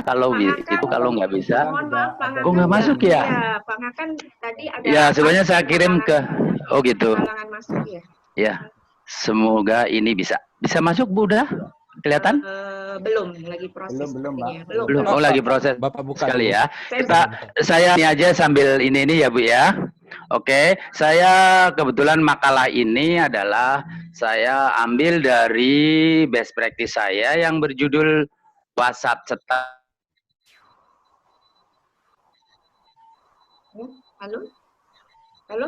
Kalau itu kalau nggak bisa. Mohon maaf, Pak Oh, nggak masuk ya? Ya, Pak Ngakan tadi ada. Ya, sebenarnya saya kirim ke. Oh gitu. Halangan masuk ya. Ya, semoga ini bisa masuk Bu, udah kelihatan? Belum, lagi proses. Belum, Mbak. Belum. Oh, lagi proses. Bapak buka sekali dulu. ya. Saya ini aja sambil ini ya Bu ya. Oke, saya kebetulan makalah ini adalah saya ambil dari best practice saya yang berjudul WhatsApp cetak. Halo,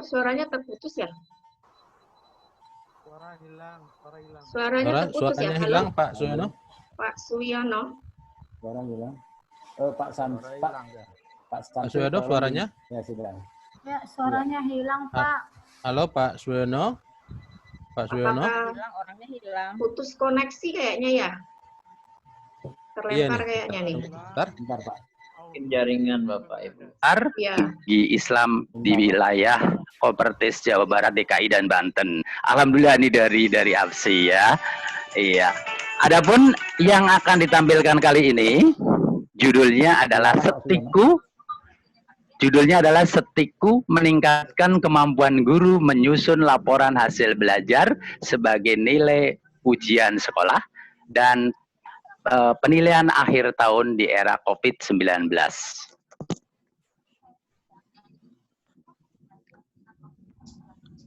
suaranya terputus ya? Suaranya terputus ya? Suaranya hilang, Pak Suyono. Pak Suyono. Suara hilang. Pak Suyono suaranya? Ya, sudah. Ya, suaranya hilang, Pak. Halo, Pak Suyono. Pak Suyono. Orangnya hilang. Putus koneksi kayaknya ya? Terlempar kayaknya nih. Bentar, Pak. Jaringan Bapak Ibu. Di Islam di wilayah Kopertis Jawa Barat, DKI dan Banten. Alhamdulillah ini dari AFSI ya. Iya. Adapun yang akan ditampilkan kali ini judulnya adalah Setiku meningkatkan kemampuan guru menyusun laporan hasil belajar sebagai nilai ujian sekolah dan penilaian akhir tahun di era COVID-19.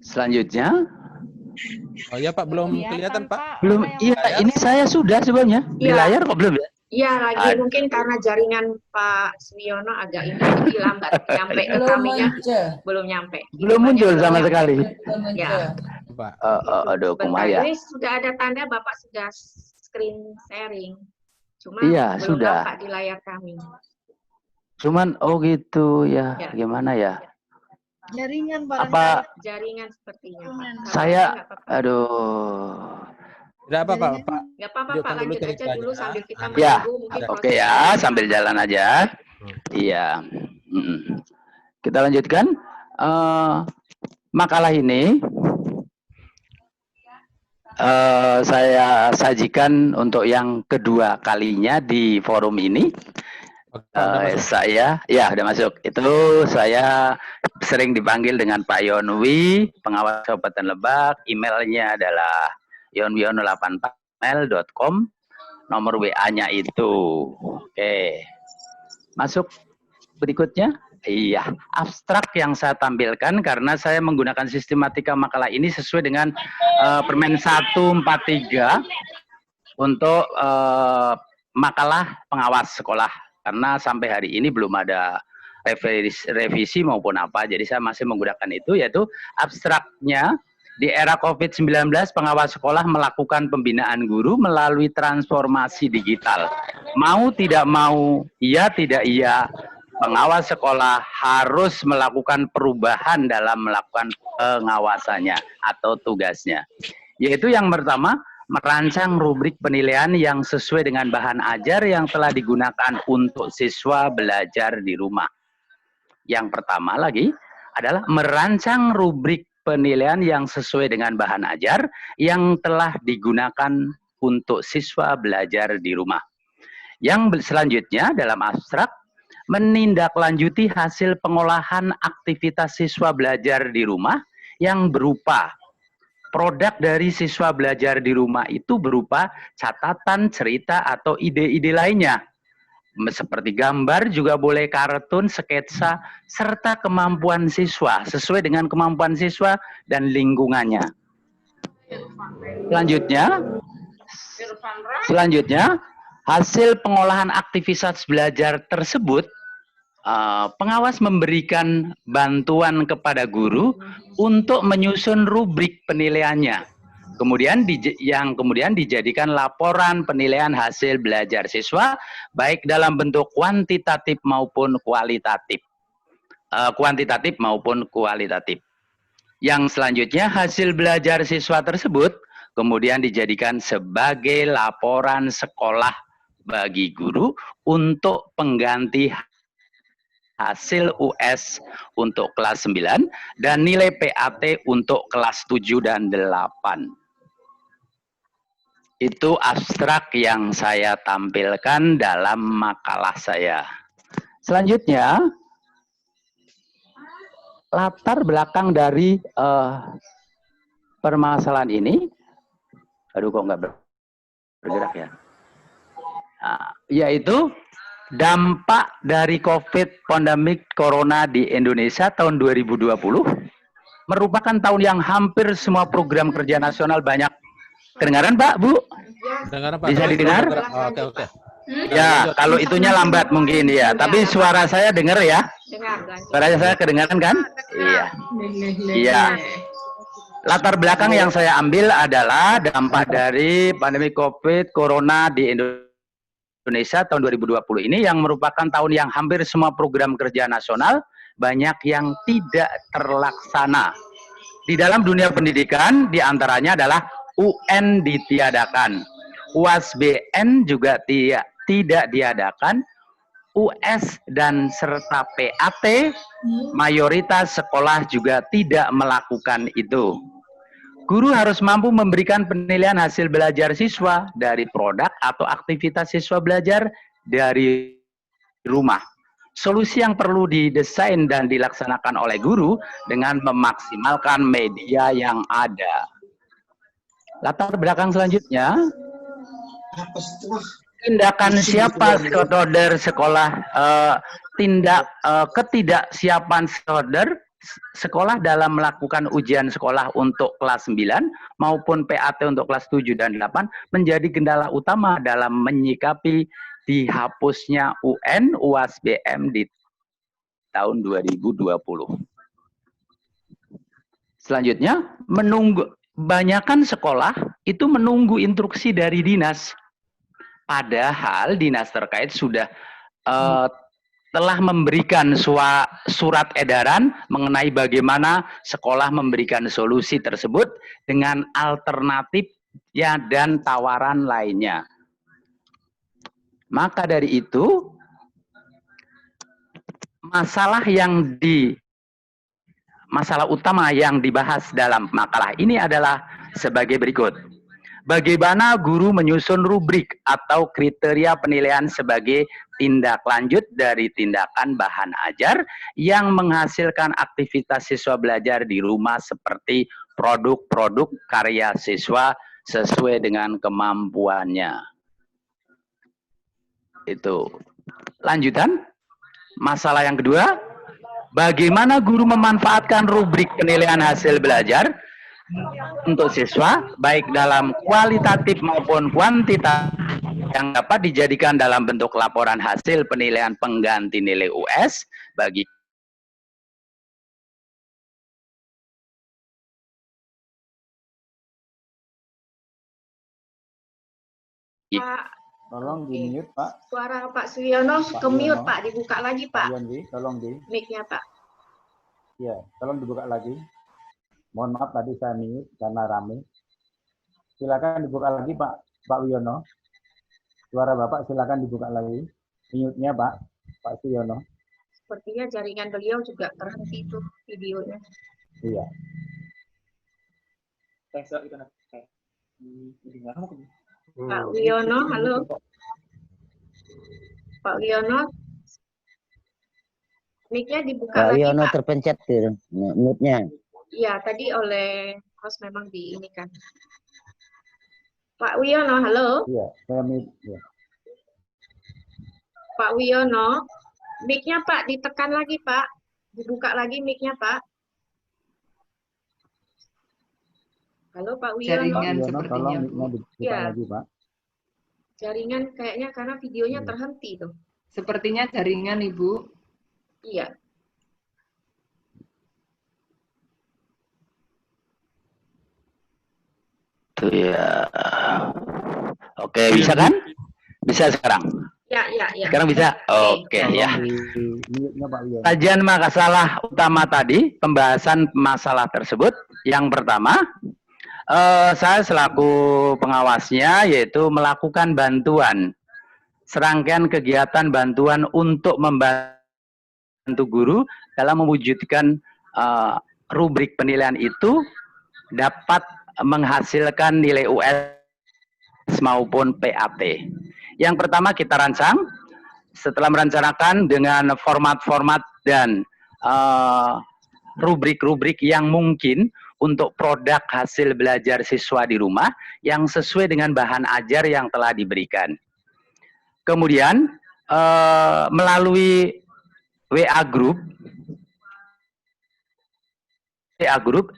Selanjutnya. Oh ya Pak, belum kelihatan Pak. Belum, iya ini saya sudah sebelumnya. Di layar kok belum ya? Iya lagi mungkin karena jaringan Pak Suyono agak ini hilang, nggak nyampe ke kaminya. Belum nyampe. Belum muncul sama sekali. Ya. Pak. Aduh, kumaya. Ini sudah ada tanda Bapak sudah screen sharing. Cuma iya, belum sudah nampak di layar kami. Cuman gitu ya, gimana ya? Jaringan apa? Jaringan sepertinya Pak. Saya, aduh. Tidak apa-apa Pak. Nggak apa-apa Pak, lanjut aja dulu sambil kita menunggu. Ya, oke ya, sambil jalan aja. Iya. Kita lanjutkan. Makalah ini saya sajikan untuk yang kedua kalinya di forum ini. Saya, ya udah masuk. Itu saya sering dipanggil dengan Pak Yonwi, pengawas Kabupaten Lebak. Emailnya adalah yonwiono84@gmail.com. Nomor WA-nya itu. Oke. Masuk berikutnya. Iya, abstrak yang saya tampilkan karena saya menggunakan sistematika makalah ini sesuai dengan Permen 143 untuk makalah pengawas sekolah. Karena sampai hari ini belum ada revisi maupun apa, jadi saya masih menggunakan itu, yaitu abstraknya. Di era COVID-19, pengawas sekolah melakukan pembinaan guru melalui transformasi digital. Mau tidak mau, iya tidak iya, pengawas sekolah harus melakukan perubahan dalam melakukan pengawasannya atau tugasnya. Yaitu yang pertama, merancang rubrik penilaian yang sesuai dengan bahan ajar yang telah digunakan untuk siswa belajar di rumah. Yang pertama lagi adalah merancang rubrik penilaian yang sesuai dengan bahan ajar yang telah digunakan untuk siswa belajar di rumah. Yang selanjutnya dalam abstrak, menindaklanjuti hasil pengolahan aktivitas siswa belajar di rumah yang berupa produk dari siswa belajar di rumah itu berupa catatan, cerita, atau ide-ide lainnya. Seperti gambar, juga boleh kartun, sketsa, serta kemampuan siswa, sesuai dengan kemampuan siswa dan lingkungannya. Selanjutnya, hasil pengolahan aktivitas belajar tersebut, pengawas memberikan bantuan kepada guru untuk menyusun rubrik penilaiannya. Kemudian dijadikan laporan penilaian hasil belajar siswa, baik dalam bentuk kuantitatif maupun kualitatif. Yang selanjutnya, hasil belajar siswa tersebut kemudian dijadikan sebagai laporan sekolah bagi guru untuk pengganti hasil US untuk kelas 9 dan nilai PAT untuk kelas 7 dan 8. Itu abstrak yang saya tampilkan dalam makalah saya. Selanjutnya, latar belakang dari permasalahan ini, aduh kok nggak bergerak ya, yaitu dampak dari COVID pandemik Corona di Indonesia tahun 2020 merupakan tahun yang hampir semua program kerja nasional banyak. Kedengaran Pak, Bu? Dengar Pak? Bisa didengar? Oke, oke. Ya, kalau itunya lambat mungkin ya. Tapi suara saya dengar ya? Dengar, lanjut. Suara saya kedengaran kan? Iya. Iya. Latar belakang yang saya ambil adalah dampak dari pandemi COVID Corona di Indonesia tahun 2020 ini yang merupakan tahun yang hampir semua program kerja nasional banyak yang tidak terlaksana. Di dalam dunia pendidikan diantaranya adalah UN ditiadakan, UASBN juga tidak diadakan, US dan serta PAT mayoritas sekolah juga tidak melakukan itu. Guru harus mampu memberikan penilaian hasil belajar siswa dari produk atau aktivitas siswa belajar dari rumah. Solusi yang perlu didesain dan dilaksanakan oleh guru dengan memaksimalkan media yang ada. Latar belakang selanjutnya, tindakan siapa stakeholder sekolah, ketidaksiapan stakeholder sekolah dalam melakukan ujian sekolah untuk kelas 9 maupun PAT untuk kelas 7 dan 8 menjadi kendala utama dalam menyikapi dihapusnya UN UASBN di tahun 2020. Selanjutnya, banyakkan sekolah itu menunggu instruksi dari dinas. Padahal dinas terkait sudah telah memberikan surat edaran mengenai bagaimana sekolah memberikan solusi tersebut dengan alternatif ya dan tawaran lainnya. Maka dari itu, masalah utama yang dibahas dalam makalah ini adalah sebagai berikut. Bagaimana guru menyusun rubrik atau kriteria penilaian sebagai tindak lanjut dari tindakan bahan ajar yang menghasilkan aktivitas siswa belajar di rumah seperti produk-produk karya siswa sesuai dengan kemampuannya. Itu. Lanjutan, masalah yang kedua, bagaimana guru memanfaatkan rubrik penilaian hasil belajar untuk siswa, baik dalam kualitatif maupun kuantitatif yang dapat dijadikan dalam bentuk laporan hasil penilaian pengganti nilai US bagi Pak, Tolong di mute Pak. suara Pak Suyono Pak ke mute Yono. Pak, dibuka lagi Pak Pak, Yondi, tolong di. mic-nya Pak. Ya, tolong dibuka lagi. Mohon maaf tadi saya mute karena rame. Silakan dibuka lagi Pak Wiono. Suara Bapak silakan dibuka lagi. Mute-nya Pak Suyono. Sepertinya jaringan beliau juga terhenti itu videonya. Iya. Pak Wiono, halo. Pak Wiono, mic-nya dibuka Pak lagi Wiono Pak. terpencet tuh mute-nya. Iya, tadi oleh host memang diinikan. Pak Wiono, halo. Iya, saya mute. Ya. Pak Wiono, mic-nya Pak ditekan lagi Pak. Dibuka lagi mic-nya Pak. Halo Pak Wiono. Jaringan Wiono, sepertinya, tolong Bu. mic-nya dibuka Iya. lagi Pak. Jaringan kayaknya karena videonya Iya. terhenti tuh. Sepertinya jaringan, Ibu. Iya. itu ya. Oke, bisa kan? Bisa sekarang. Ya. Sekarang bisa? Oke, ya. Mute-nya Pak Wiono. Kajian masalah utama tadi, pembahasan masalah tersebut. Yang pertama, saya selaku pengawasnya yaitu melakukan bantuan. Serangkaian kegiatan bantuan untuk membantu guru dalam mewujudkan rubrik penilaian itu dapat menghasilkan nilai US maupun PAT. Yang pertama kita rancang, setelah merencanakan dengan format-format dan rubrik-rubrik yang mungkin untuk produk hasil belajar siswa di rumah yang sesuai dengan bahan ajar yang telah diberikan. Kemudian melalui WA Group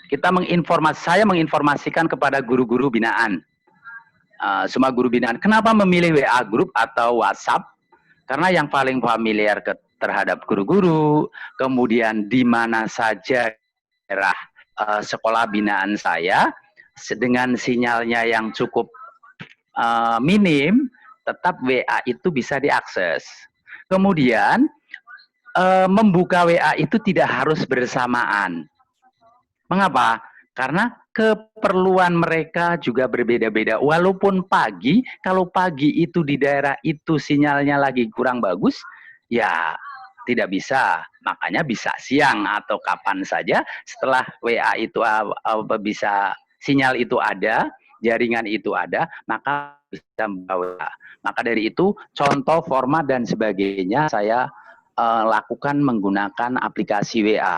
kita saya menginformasikan kepada guru-guru binaan. Semua guru binaan. Kenapa memilih WA Group atau WhatsApp? Karena yang paling familiar terhadap guru-guru, kemudian di mana saja daerah sekolah binaan saya, dengan sinyalnya yang cukup minim, tetap WA itu bisa diakses. Kemudian, membuka WA itu tidak harus bersamaan. Mengapa? Karena keperluan mereka juga berbeda-beda. Walaupun pagi, kalau pagi itu di daerah itu sinyalnya lagi kurang bagus, ya tidak bisa. Makanya bisa siang atau kapan saja setelah WA itu bisa sinyal itu ada, jaringan itu ada, maka bisa membawa. Maka dari itu contoh format dan sebagainya saya lakukan menggunakan aplikasi WA.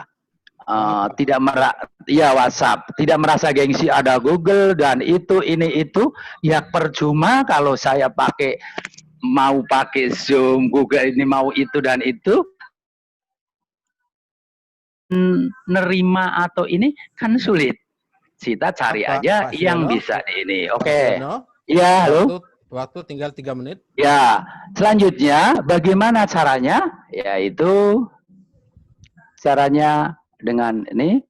WhatsApp, tidak merasa gengsi ada Google dan ini itu, ya percuma kalau saya mau pakai Zoom, Google ini mau itu dan itu, nerima atau ini kan sulit. Kita cari aja Pak yang Siono? bisa ini. Oke. Siono, Ya, halo. Waktu tinggal 3 menit. Ya, selanjutnya bagaimana caranya? Yaitu caranya dengan ini,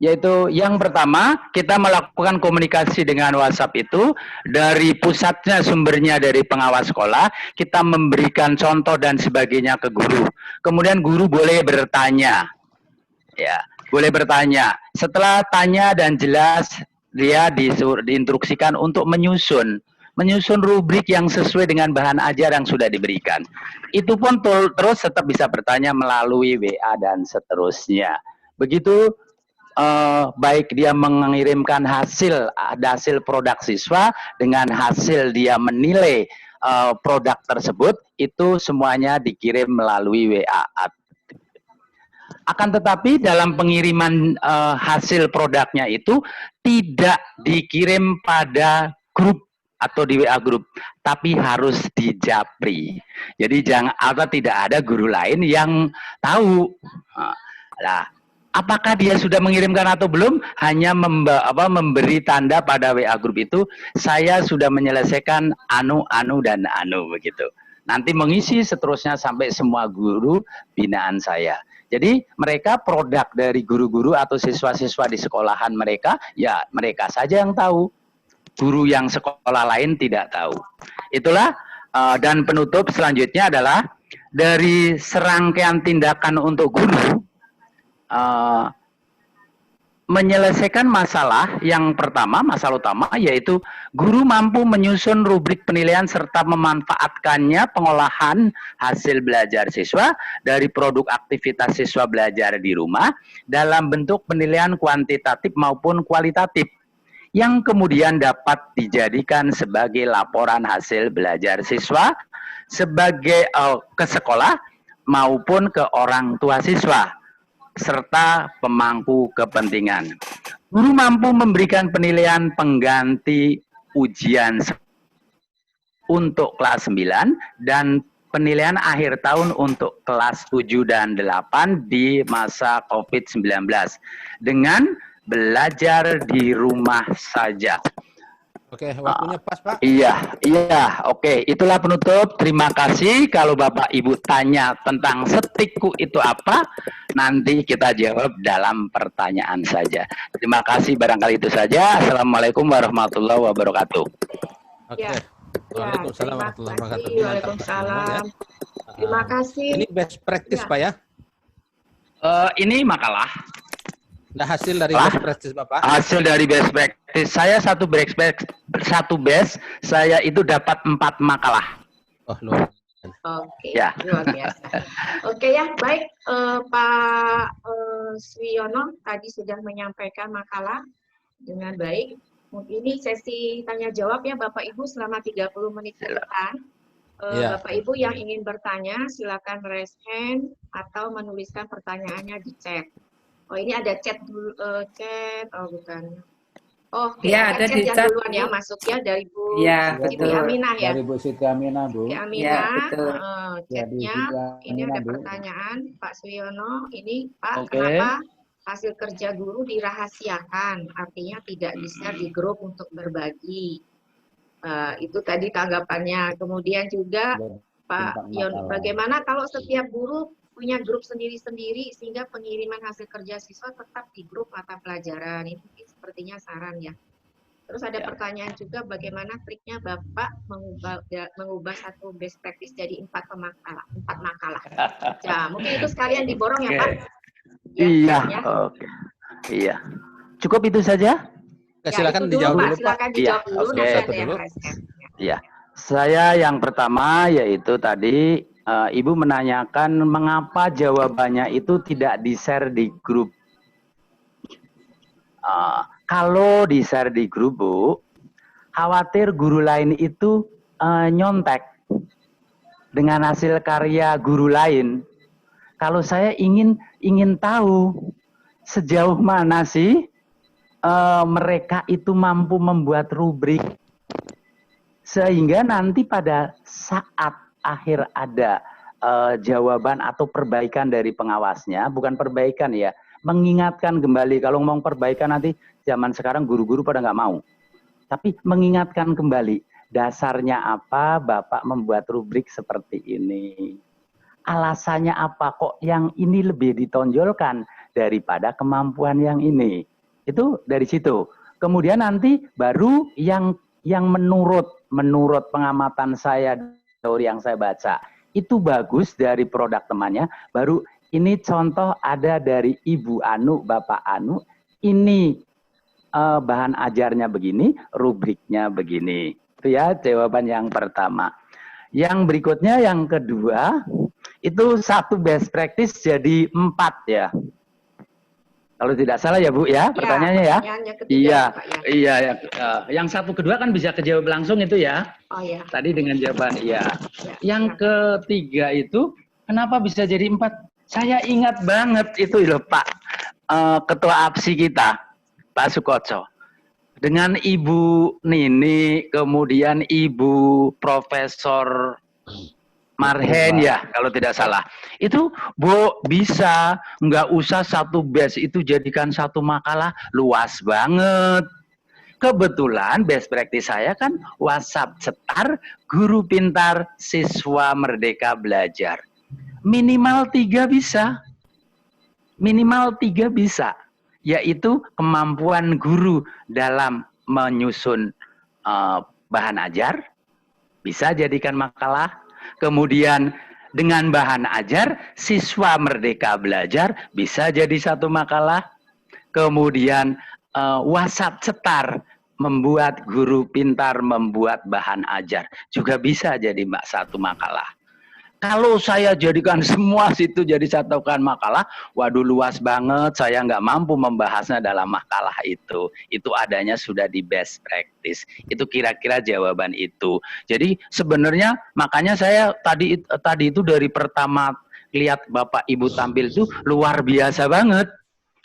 yaitu yang pertama kita melakukan komunikasi dengan WhatsApp itu dari pusatnya, sumbernya dari pengawas sekolah, kita memberikan contoh dan sebagainya ke guru. Kemudian guru boleh bertanya, ya, boleh bertanya. Setelah tanya dan jelas, dia diinstruksikan untuk menyusun rubrik yang sesuai dengan bahan ajar yang sudah diberikan. Itu pun terus tetap bisa bertanya melalui WA dan seterusnya. Begitu baik dia mengirimkan hasil produk siswa dengan hasil dia menilai produk tersebut, itu semuanya dikirim melalui WA. Akan tetapi dalam pengiriman hasil produknya itu tidak dikirim pada grup atau di WA grup, tapi harus di Japri. Jadi tidak ada guru lain yang tahu. Nah, apakah dia sudah mengirimkan atau belum? Hanya memberi tanda pada WA grup itu, saya sudah menyelesaikan anu dan anu begitu. Nanti mengisi seterusnya sampai semua guru binaan saya. Jadi mereka produk dari guru-guru atau siswa-siswa di sekolahan mereka, ya mereka saja yang tahu. Guru yang sekolah lain tidak tahu. Itulah dan penutup selanjutnya adalah dari serangkaian tindakan untuk guru menyelesaikan masalah yang pertama, masalah utama yaitu guru mampu menyusun rubrik penilaian serta memanfaatkannya pengolahan hasil belajar siswa dari produk aktivitas siswa belajar di rumah dalam bentuk penilaian kuantitatif maupun kualitatif yang kemudian dapat dijadikan sebagai laporan hasil belajar siswa sebagai ke sekolah maupun ke orang tua siswa serta pemangku kepentingan. Guru mampu memberikan penilaian pengganti ujian untuk kelas 9 dan penilaian akhir tahun untuk kelas 7 dan 8 di masa COVID-19 dengan belajar di rumah saja. Oke, waktunya pas, Pak. Iya, oke. Itulah penutup. Terima kasih. Kalau Bapak Ibu tanya tentang setikku itu apa, nanti kita jawab dalam pertanyaan saja. Terima kasih, barangkali itu saja. Assalamualaikum warahmatullahi wabarakatuh. Oke. Ya. Waalaikumsalam warahmatullahi wabarakatuh. Waalaikumsalam. Terima kasih. Ini best practice, Ya. Pak ya? Ini makalah. Nah, hasil dari best practice Bapak? Hasil dari best practice saya satu best saya itu dapat 4 makalah. Oh, luar. Oke, Ya. luar biasa. Oke ya, baik Pak Swiono tadi sudah menyampaikan makalah dengan baik. Ini sesi tanya jawab ya Bapak Ibu selama 30 menit ke depan. Ya. Bapak Ibu yang ingin bertanya silakan raise hand atau menuliskan pertanyaannya di chat. Oh ini ada chat dulu, chat, oh bukan. Oh, oke, Ya, ada ada di chat yang chat, duluan ya Bu. masuk ya dari Bu Ya, Siti betul. Aminah ya. Dari Bu Siti Aminah, Bu. Siti Ya, Aminah, betul. chatnya ini Aminah, ada Bu. pertanyaan Pak Suyono. Ini Pak, Oke. kenapa hasil kerja guru dirahasiakan? Artinya tidak di-share di grup untuk berbagi. Itu tadi tanggapannya. Kemudian juga Pak Yon, bagaimana kalau setiap guru punya grup sendiri-sendiri sehingga pengiriman hasil kerja siswa tetap di grup mata pelajaran? Ini mungkin sepertinya saran ya. Terus ada pertanyaan juga bagaimana triknya Bapak mengubah satu best practice jadi 4 makalah. Ya, mungkin itu sekalian diborong ya Pak. Ya, Iya, chatnya. oke. Iya. Cukup itu saja? Oke, Ya, silakan itu dijawab Pak. dulu, Pak. Silakan dijawab Iya, dulu, oke. nanti Satu ada yang dulu. raise hand. Iya. Saya yang pertama yaitu tadi Ibu menanyakan mengapa jawabannya itu tidak di-share di grup. Kalau di-share di grup, Bu, khawatir guru lain itu nyontek dengan hasil karya guru lain. Kalau saya ingin tahu sejauh mana sih mereka itu mampu membuat rubrik sehingga nanti pada saat akhir ada jawaban atau perbaikan dari pengawasnya, bukan perbaikan ya, mengingatkan kembali. Kalau ngomong perbaikan nanti zaman sekarang guru-guru pada nggak mau. Tapi mengingatkan kembali, dasarnya apa Bapak membuat rubrik seperti ini? Alasannya apa kok yang ini lebih ditonjolkan daripada kemampuan yang ini? Itu dari situ. Kemudian nanti baru yang menurut pengamatan saya, teori yang saya baca, itu bagus dari produk temannya, baru ini contoh ada dari Ibu Anu, Bapak Anu, ini bahan ajarnya begini, rubriknya begini. Itu ya jawaban yang pertama. Yang berikutnya, yang kedua, itu satu best practice jadi 4 ya. Kalau tidak salah ya Bu ya, pertanyaannya ya. Pertanyaannya ketiga, Iya, Pak, ya. iya. Yang satu kedua kan bisa kejawab langsung itu ya. Oh ya. Tadi dengan jawaban iya. Ya, Yang ketiga itu kenapa bisa jadi 4? Saya ingat banget itu loh Pak, Ketua APSI kita, Pak Sukoco. Dengan Ibu Nini, kemudian Ibu Profesor Marhen ya, kalau tidak salah. Itu Bu bisa, nggak usah satu batch itu jadikan satu makalah, luas banget. Kebetulan best practice saya kan WhatsApp cetar, guru pintar, siswa merdeka belajar. Minimal 3 bisa. Minimal 3 bisa. Yaitu kemampuan guru dalam menyusun bahan ajar, bisa jadikan makalah. Kemudian dengan bahan ajar, siswa merdeka belajar, bisa jadi satu makalah. Kemudian WhatsApp cetar, membuat guru pintar membuat bahan ajar, juga bisa jadi satu makalah. Kalau saya jadikan semua situ jadi satukan makalah, waduh luas banget, saya nggak mampu membahasnya dalam makalah itu. Itu adanya sudah di best practice. Itu kira-kira jawaban itu. Jadi sebenarnya makanya saya tadi itu dari pertama lihat Bapak Ibu tampil itu luar biasa banget.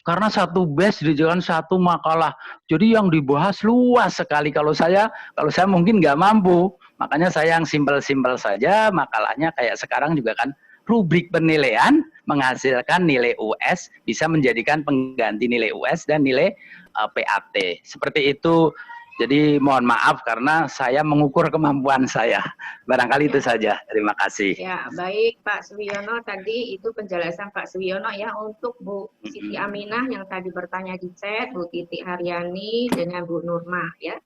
Karena satu base dijadikan satu makalah. Jadi yang dibahas luas sekali. Kalau saya mungkin nggak mampu. Makanya saya yang simpel-simpel saja, makalahnya kayak sekarang juga kan rubrik penilaian menghasilkan nilai US, bisa menjadikan pengganti nilai US dan nilai PAT. Seperti itu. Jadi mohon maaf karena saya mengukur kemampuan saya. Barangkali itu saja. Terima kasih. Ya, baik Pak Suwiono, tadi itu penjelasan Pak Suwiono ya untuk Bu Siti Aminah yang tadi bertanya di chat, Bu Titi Haryani dengan Bu Nurmah ya.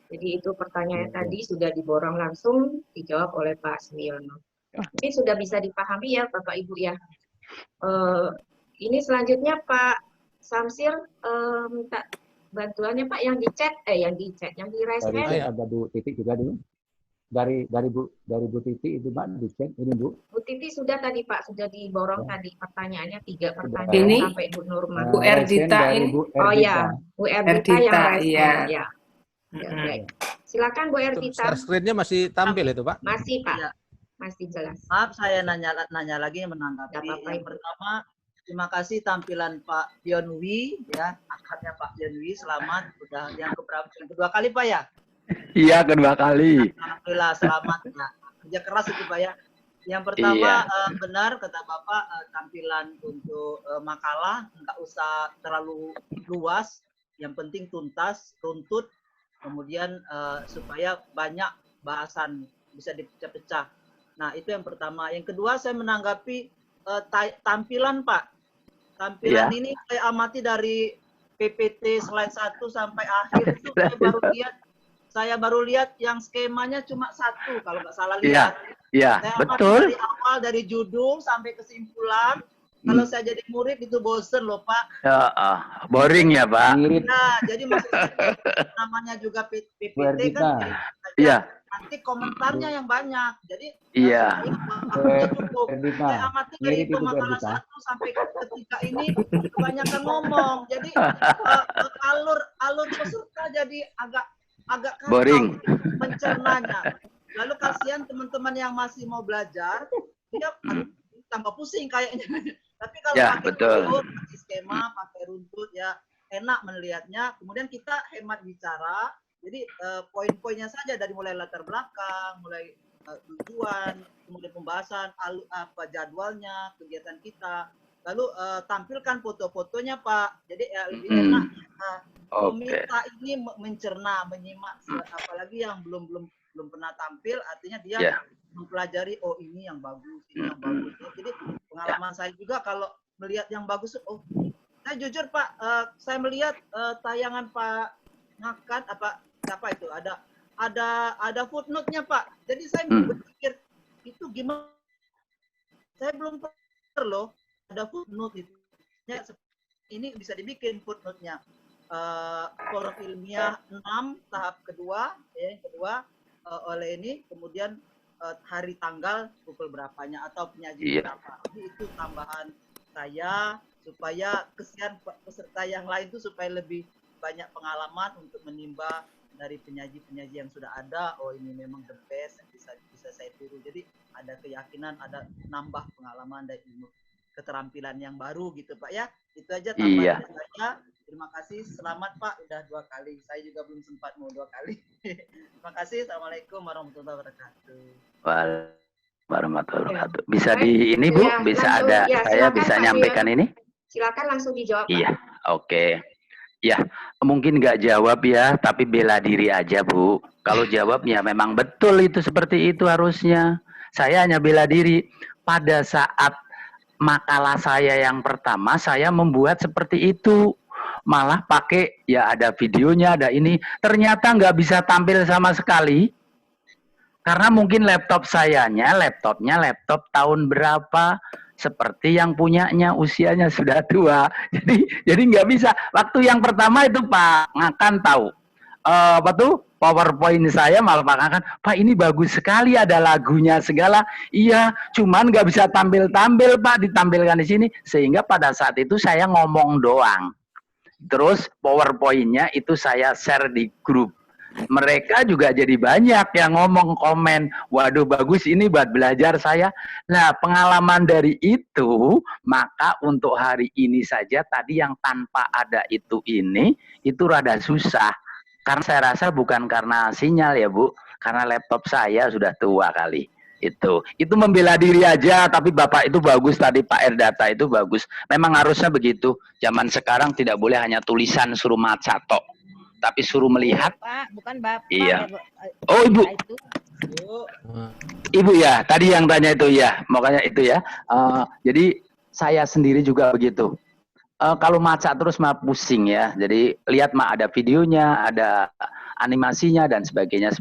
Jadi itu pertanyaan tadi sudah diborong langsung dijawab oleh Pak Suwiono. Ini sudah bisa dipahami ya Bapak Ibu ya. Ini selanjutnya Pak Samsir minta bantuannya Pak yang di chat, yang di raise hand. Ada Bu Titi juga dulu. Dari Bu Titi itu Pak di chat ini Bu. Bu Titi sudah tadi Pak, sudah diborong tadi pertanyaannya 3 pertanyaan ini sampai Bu Nurmah. Bu Erdita ini. Oh ya, Bu Erdita yang raise hand ya. Ya, baik. Silakan Bu Ervita. Share screen-nya masih tampil itu, Pak? Masih Pak, Ya. masih jelas. Maaf saya nanya lagi menanggapi. Nggak apa-apa, Yang Ibu. pertama, terima kasih tampilan Pak Yonwi ya, akarnya Pak Yonwi, selamat udah yang kedua kali Pak ya. Iya, kedua kali. Alhamdulillah selamat ya. Kerja keras itu Pak ya. Yang pertama Iya. benar kata Bapak tampilan untuk makalah nggak usah terlalu luas, yang penting tuntas, runtut, kemudian supaya banyak bahasan bisa dipecah-pecah. Nah itu yang pertama. Yang kedua saya menanggapi tampilan Pak. Tampilan Iya. ini saya amati dari PPT slide 1 sampai akhir itu saya baru lihat yang skemanya cuma satu kalau nggak salah Iya, lihat. iya, Saya amati betul. dari awal dari judul sampai kesimpulan. Kalau saya jadi murid itu bosen loh Pak. Ya, boring ya, Pak. Mirip Nah, jadi maksudnya namanya juga PPT Werdita. kan. Iya. Nanti komentarnya yang banyak. Jadi Iya. waktunya cukup. Werdita. Saya amati dari Mirip itu itu makalah Werdita. 1 sampai ketiga ini kebanyakan ngomong. Jadi alur peserta jadi agak kacau Boring. mencernanya. Lalu kasihan teman-teman yang masih mau belajar, dia tambah pusing kayaknya. Tapi kalau Ya, pakai betul. runtut, pakai skema, pakai runtut ya enak melihatnya. Kemudian kita hemat bicara. Jadi poin-poinnya saja dari mulai latar belakang, mulai tujuan, kemudian pembahasan, jadwalnya, kegiatan kita. Lalu tampilkan foto-fotonya Pak. Jadi lebih enak. Pemirsa ini mencerna, menyimak, apalagi yang belum pernah tampil, artinya dia mempelajari, oh ini yang bagus, ini yang bagus. Jadi pengalaman saya juga kalau melihat yang bagus, oh saya jujur Pak, saya melihat tayangan Pak Ngakan apa itu ada footnote-nya Pak. Jadi saya berpikir itu gimana? Saya belum pernah loh ada footnote itu. Ya, ini bisa dibikin footnote-nya. Forum ilmiah 6 tahap kedua, ya, yang kedua oleh ini, kemudian hari tanggal pukul berapanya atau penyaji berapa. Jadi itu tambahan saya supaya kesian peserta yang lain itu supaya lebih banyak pengalaman untuk menimba dari penyaji-penyaji yang sudah ada. Oh ini memang the best, bisa saya tiru. Jadi ada keyakinan, ada nambah pengalaman dan ilmu keterampilan yang baru gitu Pak ya. Itu aja tambahan dari saya. Terima kasih, selamat Pak, udah 2 kali. Saya juga belum sempat mau 2 kali. Terima kasih, Assalamualaikum warahmatullahi wabarakatuh. Warahmatullahi wabarakatuh. Bisa di ini Bu, bisa langsung, ada ya, saya silakan, bisa Pak nyampaikan Dion. ini? Silakan langsung dijawab. Iya, oke. Ya, mungkin nggak jawab ya, tapi bela diri aja Bu. Kalau jawab ya memang betul itu seperti itu harusnya. Saya hanya bela diri. Pada saat makalah saya yang pertama, saya membuat seperti itu. Malah pakai, ya ada videonya, ada ini. Ternyata nggak bisa tampil sama sekali. Karena mungkin laptop laptopnya laptop tahun berapa, seperti yang punyanya usianya sudah tua. Jadi nggak bisa. Waktu yang pertama itu Pak Ngakan tahu. Apa tuh? PowerPoint saya malah Pak Ngakan, Pak ini bagus sekali ada lagunya segala. Iya, cuman nggak bisa tampil-tampil Pak, ditampilkan di sini. Sehingga pada saat itu saya ngomong doang. Terus PowerPoint-nya itu saya share di grup. Mereka juga jadi banyak yang ngomong komen, waduh bagus ini buat belajar saya. Nah pengalaman dari itu, maka untuk hari ini saja tadi yang tanpa ada itu rada susah. Karena saya rasa bukan karena sinyal ya Bu, karena laptop saya sudah tua kali. Itu membela diri aja, tapi Bapak itu bagus tadi Pak Erdata itu bagus. Memang harusnya begitu. Zaman sekarang tidak boleh hanya tulisan suruh maca tok, tapi suruh melihat. Pak, bukan Bapak. Iya. Ya, Oh Ibu. itu. Ibu ya, tadi yang tanya itu ya, makanya itu ya. Jadi saya sendiri juga begitu. Kalau maca terus mah pusing ya. Jadi lihat mah ada videonya, ada animasinya dan sebagainya.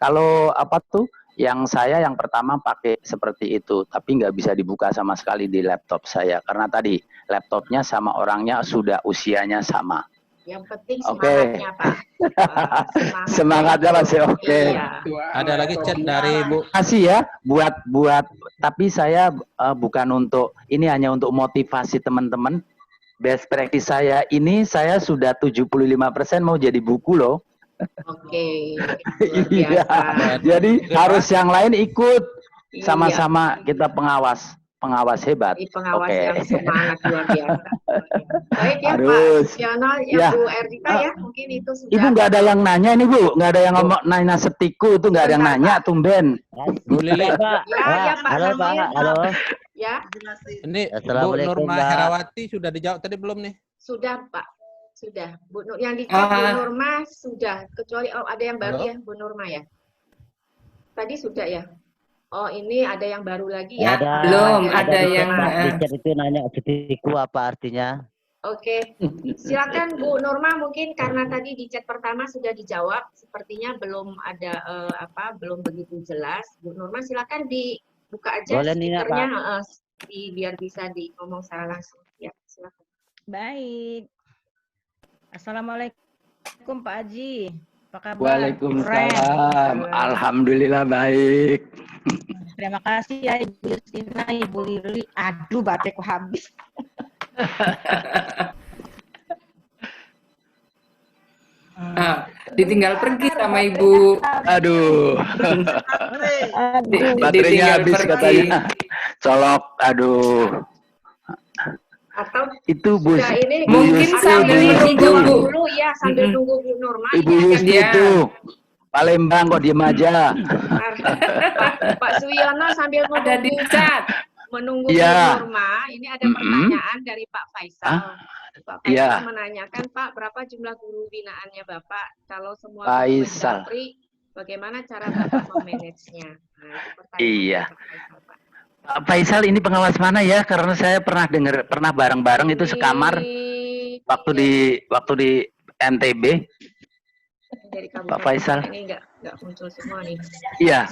Kalau apa tuh? Yang saya yang pertama pakai seperti itu, tapi nggak bisa dibuka sama sekali di laptop saya karena tadi laptopnya sama orangnya sudah usianya sama. Yang penting semangatnya Pak. Semangatnya masih oke. Iya. Ada lagi chat dari Bu. Kasih ya buat tapi saya bukan untuk ini, hanya untuk motivasi teman-teman. Best practice saya ini saya sudah 75% mau jadi buku loh. Oke, luar Iya. biasa. Jadi harus yang lain ikut. Iya. Sama-sama kita pengawas hebat. Ini pengawas Oke. yang semangat luar biasa. Baik ya Pak Harus. Siono, ya Ya. Bu Erdita ya, mungkin itu sudah. Ibu nggak ada yang nanya ini Bu, nggak ada yang ngomong nanya setiku itu nggak ada yang Bentar, nanya, Pak. tumben. Bu Lili, Pak. Ya Pak Halo Pak. Samir. Halo. Ya, Jelasin. ini Bu Assalamualaikum, Nurma Mbak. Herawati sudah dijawab tadi belum nih? sudah Pak. Sudah. Bu Nur, yang dijawab Bu Nurma sudah, kecuali ada yang baru Halo? ya Bu Nurma ya. Tadi sudah ya. Oh, ini ada yang baru lagi ya. Belum, Pak ada Nurma. yang, Di chat itu nanya setiku apa artinya? Oke, silakan Bu Nurma, mungkin karena tadi di chat pertama sudah dijawab, sepertinya belum ada belum begitu jelas. Bu Nurma silakan dibuka aja Boleh nih, Pak. speakernya, biar bisa ngomong secara langsung. Ya, silakan. Baik. Assalamualaikum Pak Haji. Apa kabar? Waalaikumsalam. Alhamdulillah baik. Terima kasih ya Ibu Justina, Ibu Lili. Aduh, bateraiku habis. Ditinggal pergi sama Ibu. Aduh. Aduh. Baterainya Ditinggal habis pergi. katanya. Colok. Aduh. Atau Itu Bu. sudah ini Mungkin Bu sambil Yusti menunggu, tuh. Bu. dulu ya, sambil nunggu Bu Nurma. Ibu ini Yusti Iya. tuh. Palembang kok diem aja. Pak Suyono sambil Ada di chat. menunggu Iya. Bu Nurma, ini ada pertanyaan dari Pak Faisal. Pak Faisal Iya. menanyakan, Pak, berapa jumlah guru binaannya Bapak? Kalau semua Faisal. guru menjapri, bagaimana cara Bapak memanagenya? Nah, itu pertanyaan Iya. Pak Faisal, Pak. Pak Faisal ini pengawas mana ya? Karena saya pernah bareng-bareng itu sekamar waktu di NTB. Dari Pak Faisal. ini nggak muncul semua nih. Iya.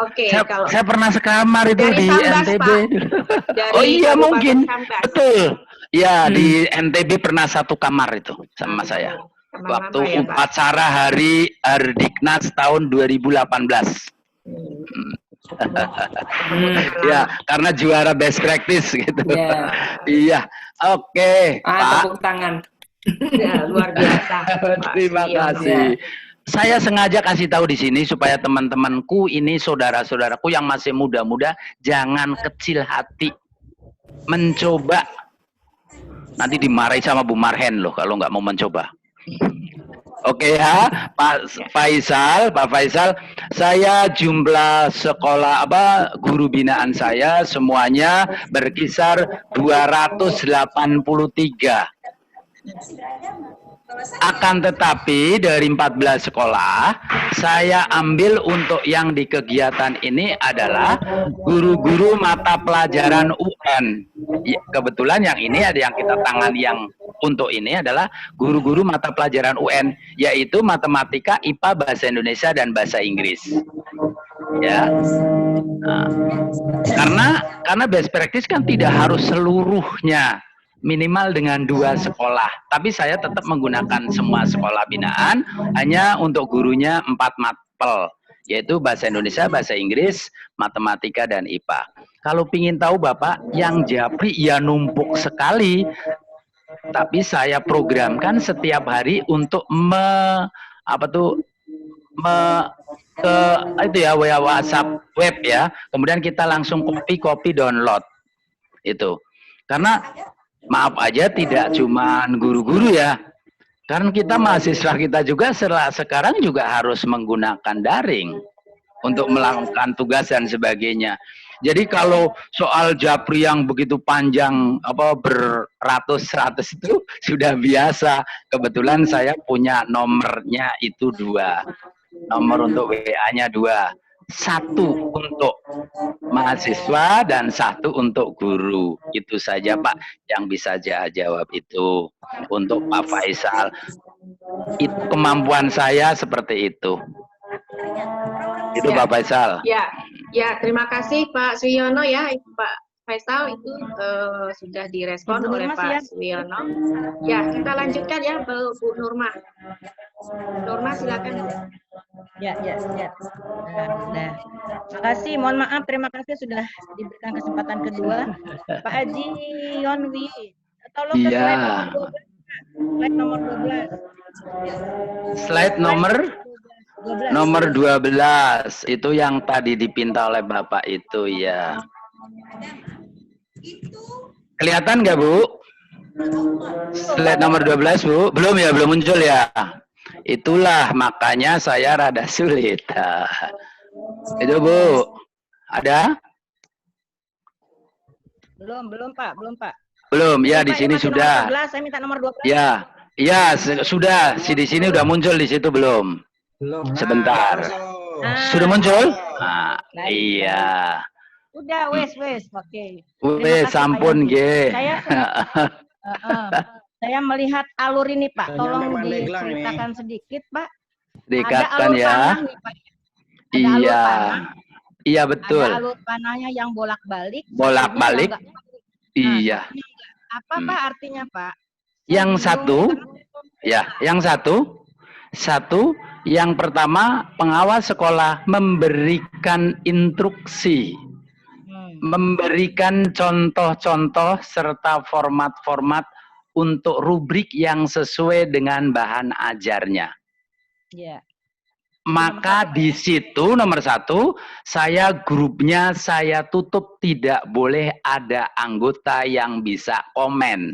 Oke, kalau Saya pernah sekamar itu dari di Sambas, NTB. Pak. Dari Oh iya Kabupaten mungkin. Sambas. Betul. Ya di NTB pernah satu kamar itu sama saya. Teman Waktu lama ya, Pak. upacara Hari Hardiknas tahun 2018. Ya, karena juara best practice gitu. Ya. Iya. Oke, Pak. Tepuk tangan. Ya, luar biasa. Pak Terima Suyono. kasih. Saya sengaja kasih tahu di sini supaya teman-temanku ini, saudara-saudaraku yang masih muda-muda, jangan kecil hati. Mencoba. Nanti dimarahi sama Bu Marhen loh kalau nggak mau mencoba. Oke ya, Pak Faisal, saya jumlah sekolah guru binaan saya semuanya berkisar 283. Akan tetapi dari 14 sekolah, saya ambil untuk yang di kegiatan ini adalah guru-guru mata pelajaran UN. Kebetulan yang ini ada yang kita tangani yang untuk ini adalah guru-guru mata pelajaran UN, yaitu matematika, IPA, bahasa Indonesia, dan bahasa Inggris. Ya, nah, karena best practice kan tidak harus seluruhnya, minimal dengan 2 sekolah. Tapi saya tetap menggunakan semua sekolah binaan, hanya untuk gurunya 4 mapel, yaitu bahasa Indonesia, bahasa Inggris, matematika, dan IPA. Kalau pingin tahu Bapak, yang japri ya numpuk sekali. Tapi saya programkan setiap hari untuk WhatsApp web ya. Kemudian kita langsung copy download. Itu. Karena maaf aja tidak cuma guru-guru ya. Karena kita mahasiswa kita juga sekarang juga harus menggunakan daring untuk melakukan tugas dan sebagainya. Jadi kalau soal japri yang begitu panjang beratus-ratus itu sudah biasa. Kebetulan saya punya nomornya itu 2. Nomor untuk WA-nya 2. 1 untuk mahasiswa dan 1 untuk guru. Itu saja Pak yang bisa jawab itu untuk Pak Faisal. Itu kemampuan saya seperti itu. Itu Ya. Pak Faisal. Ya, terima kasih Pak Suyono ya, Pak Faisal itu sudah direspon Ibu oleh Nurma, Pak Suyono. Ya, kita lanjutkan ya Bu Nurma. Nurma silakan. Ya. Nah, terima kasih. Mohon maaf, terima kasih sudah diberikan kesempatan kedua. Pak Haji Yonwi, tolong ke Iya. slide nomor 12. Slide nomor 12. Slide nomor 12. Itu yang tadi dipinta oleh Bapak itu ya. Kelihatan nggak Bu? Slide nomor 12 Bu? Belum ya, belum muncul ya. Itulah makanya saya rada sulit. Itu Bu. Ada? Belum Pak, belum Pak. Belum, ya di Pak, sini masih sudah. nomor 12, saya minta nomor 12. Ya, ya sudah. Di sini udah muncul di situ belum? Sebentar. Sudah muncul? Nah, iya. Udah, wes. Oke. Wes, sampun nggih. Saya melihat alur ini Pak, tolong diceritakan sedikit Pak. Dikatakan ya. Panah, nih, Pak. Iya. Iya betul. Ada alur panahnya yang bolak-balik. Bolak-balik. Iya. Apa Pak artinya Pak? Yang satu, ya, yang satu, yang pertama pengawas sekolah memberikan instruksi, memberikan contoh-contoh serta format-format untuk rubrik yang sesuai dengan bahan ajarnya. Ya. Maka di situ nomor 1, saya grupnya saya tutup, tidak boleh ada anggota yang bisa komen.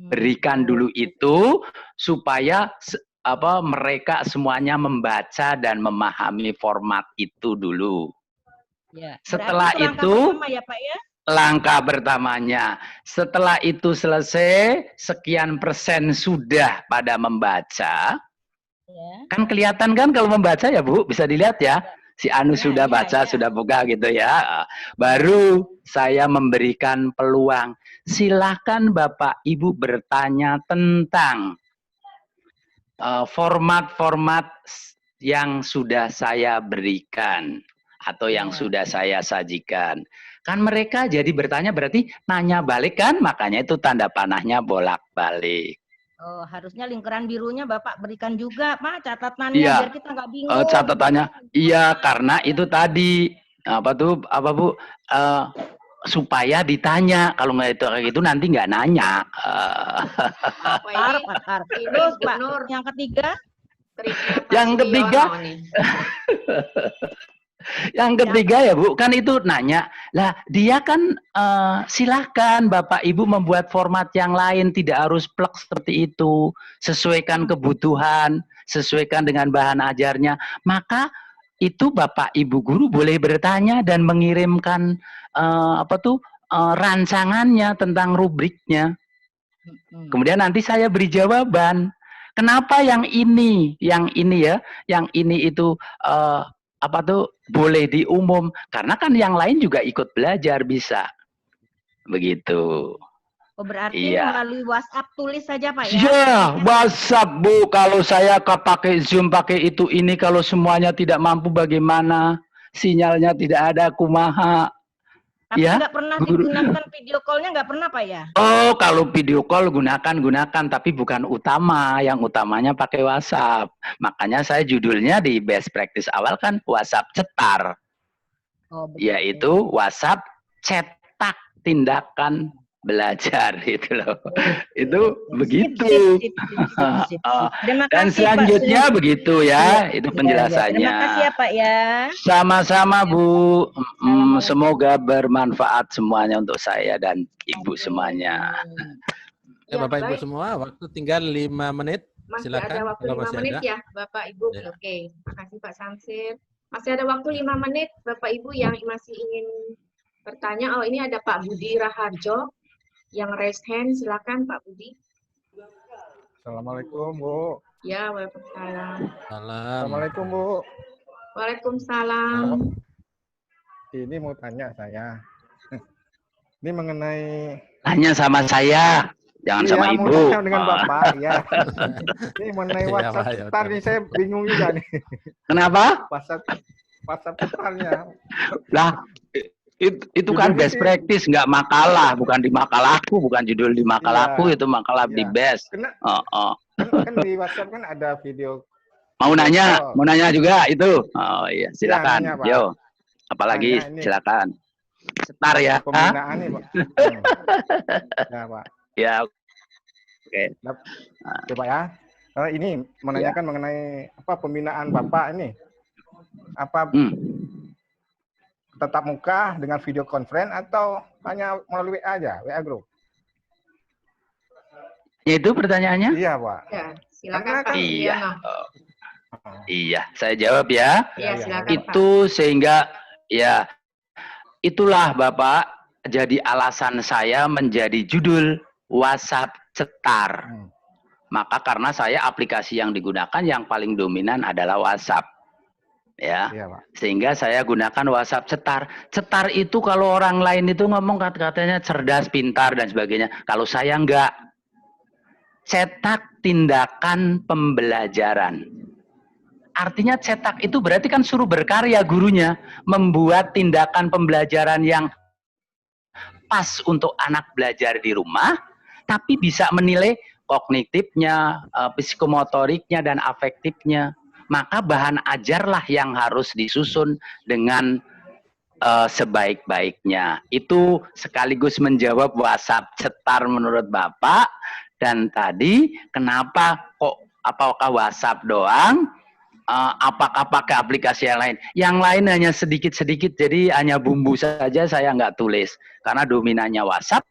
Berikan dulu itu supaya mereka semuanya membaca dan memahami format itu dulu. Ya. Setelah itu ya, Pak, ya? Langkah pertamanya. Setelah itu selesai, sekian persen sudah pada membaca. Ya. Kan kelihatan kan kalau membaca ya Bu, bisa dilihat ya. Si Anu sudah baca, sudah buka gitu ya. Baru saya memberikan peluang. Silakan Bapak Ibu bertanya tentang format-format yang sudah saya berikan atau yang sudah saya sajikan. Kan mereka jadi bertanya berarti nanya balik kan, makanya itu tanda panahnya bolak-balik. Oh, harusnya lingkaran birunya Bapak berikan juga, Pak, catatannya biar kita nggak bingung. Catatannya, iya, karena itu tadi Bu? Supaya ditanya. Kalau nggak itu kayak gitu nanti nggak nanya. Terus Pak, yang ketiga? Yang ketiga, yang ketiga ya Bu, kan itu nanya. Lah dia kan silahkan Bapak Ibu membuat format yang lain, tidak harus plek seperti itu. Sesuaikan kebutuhan, sesuaikan dengan bahan ajarnya. Maka itu Bapak Ibu guru boleh bertanya dan mengirimkan rancangannya tentang rubriknya. Kemudian nanti saya beri jawaban. Kenapa yang ini ya, yang ini itu boleh diumum, karena kan yang lain juga ikut belajar bisa. Begitu. Oh, berarti melalui WhatsApp tulis saja Pak ya? Ya, WhatsApp Bu. Kalau saya pakai Zoom, pakai itu ini, kalau semuanya tidak mampu bagaimana? Sinyalnya tidak ada, kumaha. Tapi ya, nggak pernah digunakan video call-nya, nggak pernah Pak ya? Oh, kalau video call gunakan, tapi bukan utama. Yang utamanya pakai WhatsApp. Makanya saya judulnya di best practice awal kan WhatsApp cetar. Oh, yaitu WhatsApp cetak tindakan belajar itu loh. Itu begitu. Dan selanjutnya Pak, begitu ya, itu penjelasannya. Terima kasih ya Pak ya. Sama-sama Bu. Semoga bermanfaat semuanya untuk saya dan Ibu semuanya. Ya, Bapak Ibu semua, waktu tinggal 5 menit. Masih silakan. ada waktu 5 menit ya Bapak Ibu. Ya. Oke, makasih Pak Samsir. Masih ada waktu 5 menit Bapak Ibu yang masih ingin bertanya. Oh, ini ada Pak Budi Raharjo yang raise hand, silakan Pak Budi. Assalamualaikum Bu. Ya, waalaikumsalam. Assalamualaikum Bu. Waalaikumsalam. Ini mau tanya saya. Ini mengenai. Tanya sama saya, jangan sama Ibu. Mau tanya dengan Bapak ya. Ini mengenai WhatsApp cetar nih, saya bingung juga nih. Kenapa? WhatsApp cetarnya. Lah. Itu kan best practice, nggak makalah, bukan di makalahku, bukan judul di makalahku, itu makalah di best. Kan di WhatsApp kan ada video. Mau nanya juga itu. Oh iya, silakan. Yo, apalagi silakan. Setar ya. Pembinaan nih Pak. Ya Pak. Ya, oke. Coba ya. Ini menanyakan mengenai apa pembinaan Bapak ini. Apa tetap muka dengan video conference atau hanya melalui WA aja, WA group? Itu pertanyaannya? Iya, Pak. Ya, silakan Pak Iya. Wiono. Iya, saya jawab ya. Iya, silakan Itu sehingga ya itulah Bapak jadi alasan saya menjadi judul WhatsApp cetar. Maka karena saya aplikasi yang digunakan yang paling dominan adalah WhatsApp. Ya, sehingga saya gunakan WhatsApp cetar. Cetar itu kalau orang lain itu ngomong katanya cerdas, pintar dan sebagainya. Kalau saya enggak. Cetak tindakan pembelajaran. Artinya cetak itu berarti kan suruh berkarya gurunya, membuat tindakan pembelajaran yang pas untuk anak belajar di rumah, tapi bisa menilai kognitifnya, psikomotoriknya dan afektifnya. Maka bahan ajarlah yang harus disusun dengan sebaik-baiknya. Itu sekaligus menjawab WhatsApp cetar menurut Bapak. Dan tadi kenapa kok apakah WhatsApp doang? Apakah pakai aplikasi yang lain? Yang lain hanya sedikit-sedikit, jadi hanya bumbu saja saya nggak tulis. Karena dominannya WhatsApp,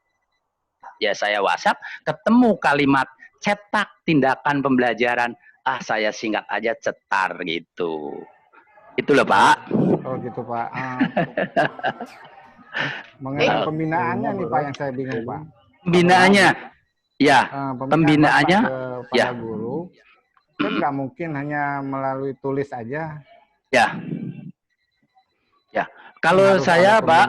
ya saya WhatsApp, ketemu kalimat cetak tindakan pembelajaran, saya singkat aja cetar gitu. Itu loh Pak. Oh gitu Pak. Mengenai pembinaannya nih Pak yang saya bingung Pak. Pembinaannya, ya. Pembinaannya, ya. Guru, kan nggak mungkin hanya melalui tulis aja. Ya. Ya. Kalau saya Pak,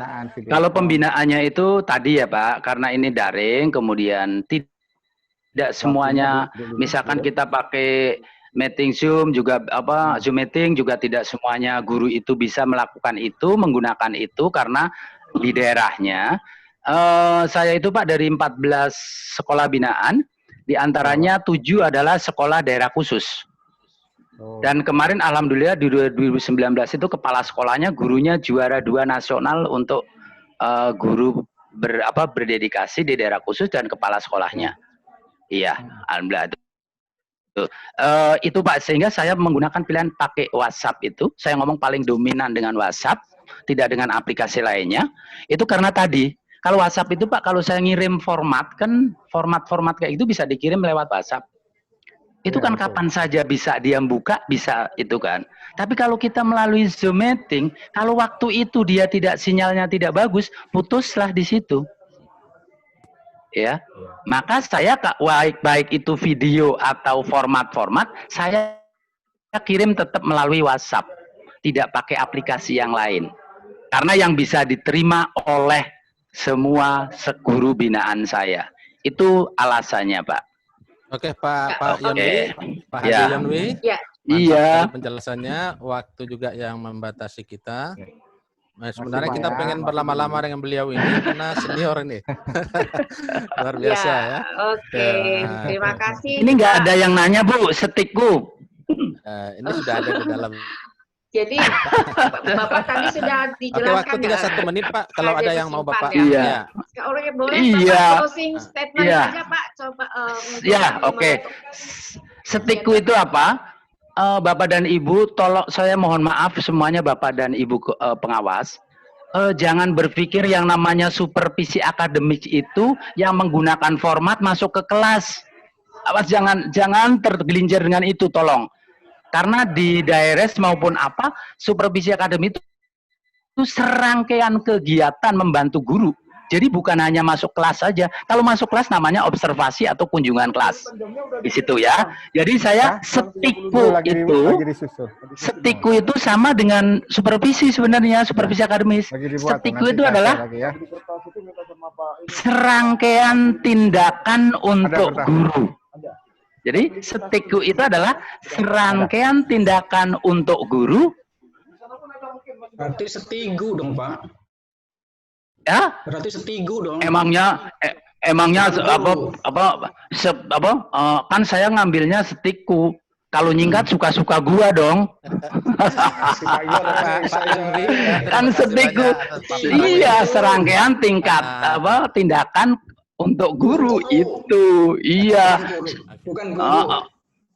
kalau pembinaannya itu tadi ya Pak, karena ini daring, kemudian tidak semuanya, misalkan kita pakai meeting Zoom juga Zoom meeting juga tidak semuanya guru itu bisa melakukan itu, menggunakan itu karena di daerahnya saya itu Pak dari 14 sekolah binaan, di antaranya 7 adalah sekolah daerah khusus. Dan kemarin alhamdulillah di 2019 itu kepala sekolahnya gurunya juara 2 nasional untuk guru berdedikasi di daerah khusus dan kepala sekolahnya. Iya, alhamdulillah itu Pak, sehingga saya menggunakan pilihan pakai WhatsApp itu. Saya ngomong paling dominan dengan WhatsApp, tidak dengan aplikasi lainnya. Itu karena tadi, kalau WhatsApp itu Pak, kalau saya ngirim format, kan format-format kayak itu bisa dikirim lewat WhatsApp. Itu kan kapan saja bisa dia buka, bisa itu kan. Tapi kalau kita melalui Zoom meeting, kalau waktu itu dia tidak, sinyalnya tidak bagus, putuslah di situ. Ya, maka saya baik itu video atau format-format, saya kirim tetap melalui WhatsApp, tidak pakai aplikasi yang lain, karena yang bisa diterima oleh semua guru binaan saya. Itu alasannya Pak. Oke Pak Yonwi, Pak Hadi Yonwi, iya. Penjelasannya, waktu juga yang membatasi kita. Nah, sebenarnya kita pengen berlama-lama dengan beliau ini karena senior ini. Luar biasa ya. Oke, terima kasih. Ini nggak ada yang nanya Bu, setikku. Ini sudah ada di dalam. Jadi Bapak tadi sudah dijelaskan. Oke, waktu tinggal 1 menit Pak, kalau ada yang mau Bapak. Iya. Kalau boleh Bapak closing statement saja Pak, coba. Ya, oke. Setikku itu apa? Bapak dan Ibu, tolong saya mohon maaf semuanya Bapak dan Ibu pengawas, jangan berpikir yang namanya supervisi akademik itu yang menggunakan format masuk ke kelas. Awas, jangan tergelincir dengan itu, tolong. Karena di daerah maupun supervisi akademik itu serangkaian kegiatan membantu guru. Jadi bukan hanya masuk kelas saja. Kalau masuk kelas namanya observasi atau kunjungan kelas. Di situ ya. Jadi saya setiku itu sama dengan supervisi sebenarnya, supervisi akademis. Setiku itu adalah serangkaian tindakan untuk guru. Jadi setiku itu adalah serangkaian tindakan untuk guru. Berarti setigu dong Pak. Ya, berarti setigu dong. Emangnya kan saya ngambilnya setiku. Kalau nyingkat suka-suka gua dong. Kan setiku. Iya, serangkaian tindakan untuk guru itu. Iya. Bukan guru.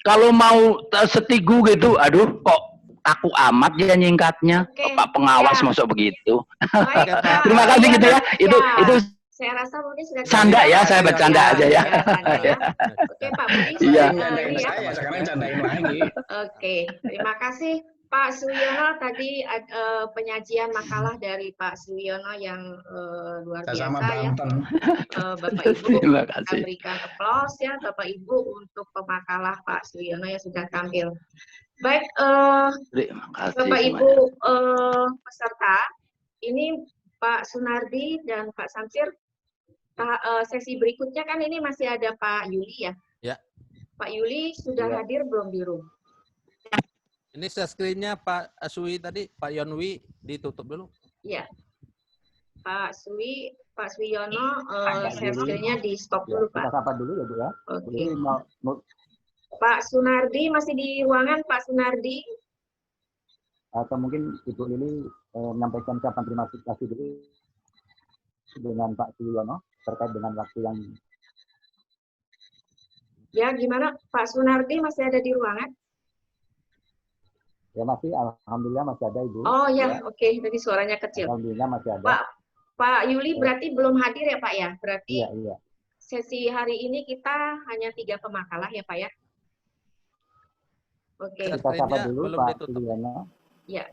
kalau mau setigu gitu, aduh kok kaku amat ya nyingkatnya. Pak pengawas masuk begitu. Baik, Pak Terima kasih gitu ya. Wiono. Itu Saya rasa mungkin sudah canda ya, saya bercanda aja ya. canda ya. Oke, Pak Budi. Iya. Ini ya. Saya sekarang candain lagi. Oke, terima kasih Pak Suwiono. Tadi penyajian makalah dari Pak Suwiono yang luar Sama biasa ya. Banten. Bapak Ibu Terima kita kasih. berikan aplaus ya Bapak Ibu untuk pemakalah Pak Suwiono yang sudah tampil. Baik, Terima kasih Bapak semuanya. Ibu peserta, ini Pak Sunardi dan Pak Samsir, sesi berikutnya kan ini masih ada Pak Yuli ya? Ya. Pak Yuli sudah hadir belum di room? Ini share screen-nya Pak Aswi tadi, Pak Yonwi ditutup dulu. Iya. Pak Suwiono, share screen-nya di stop dulu Pak. Kita sapa dulu ya Bu ya. Oke. Jadi Pak Sunardi masih di ruangan, Pak Sunardi? atau mungkin Ibu Lili menyampaikan ucapan terima kasih dulu dengan Pak Suwiono terkait dengan waktu yang Ya, gimana Pak Sunardi masih ada di ruangan? ya masih, alhamdulillah masih ada Ibu. Oh ya, oke. Tadi suaranya kecil. Alhamdulillah masih ada. Pak Yuli berarti belum hadir ya Pak ya? Berarti Iya. sesi hari ini kita hanya 3 pemakalah ya Pak ya? Oke. Kita sapa dulu Pak Suwiono. Ya.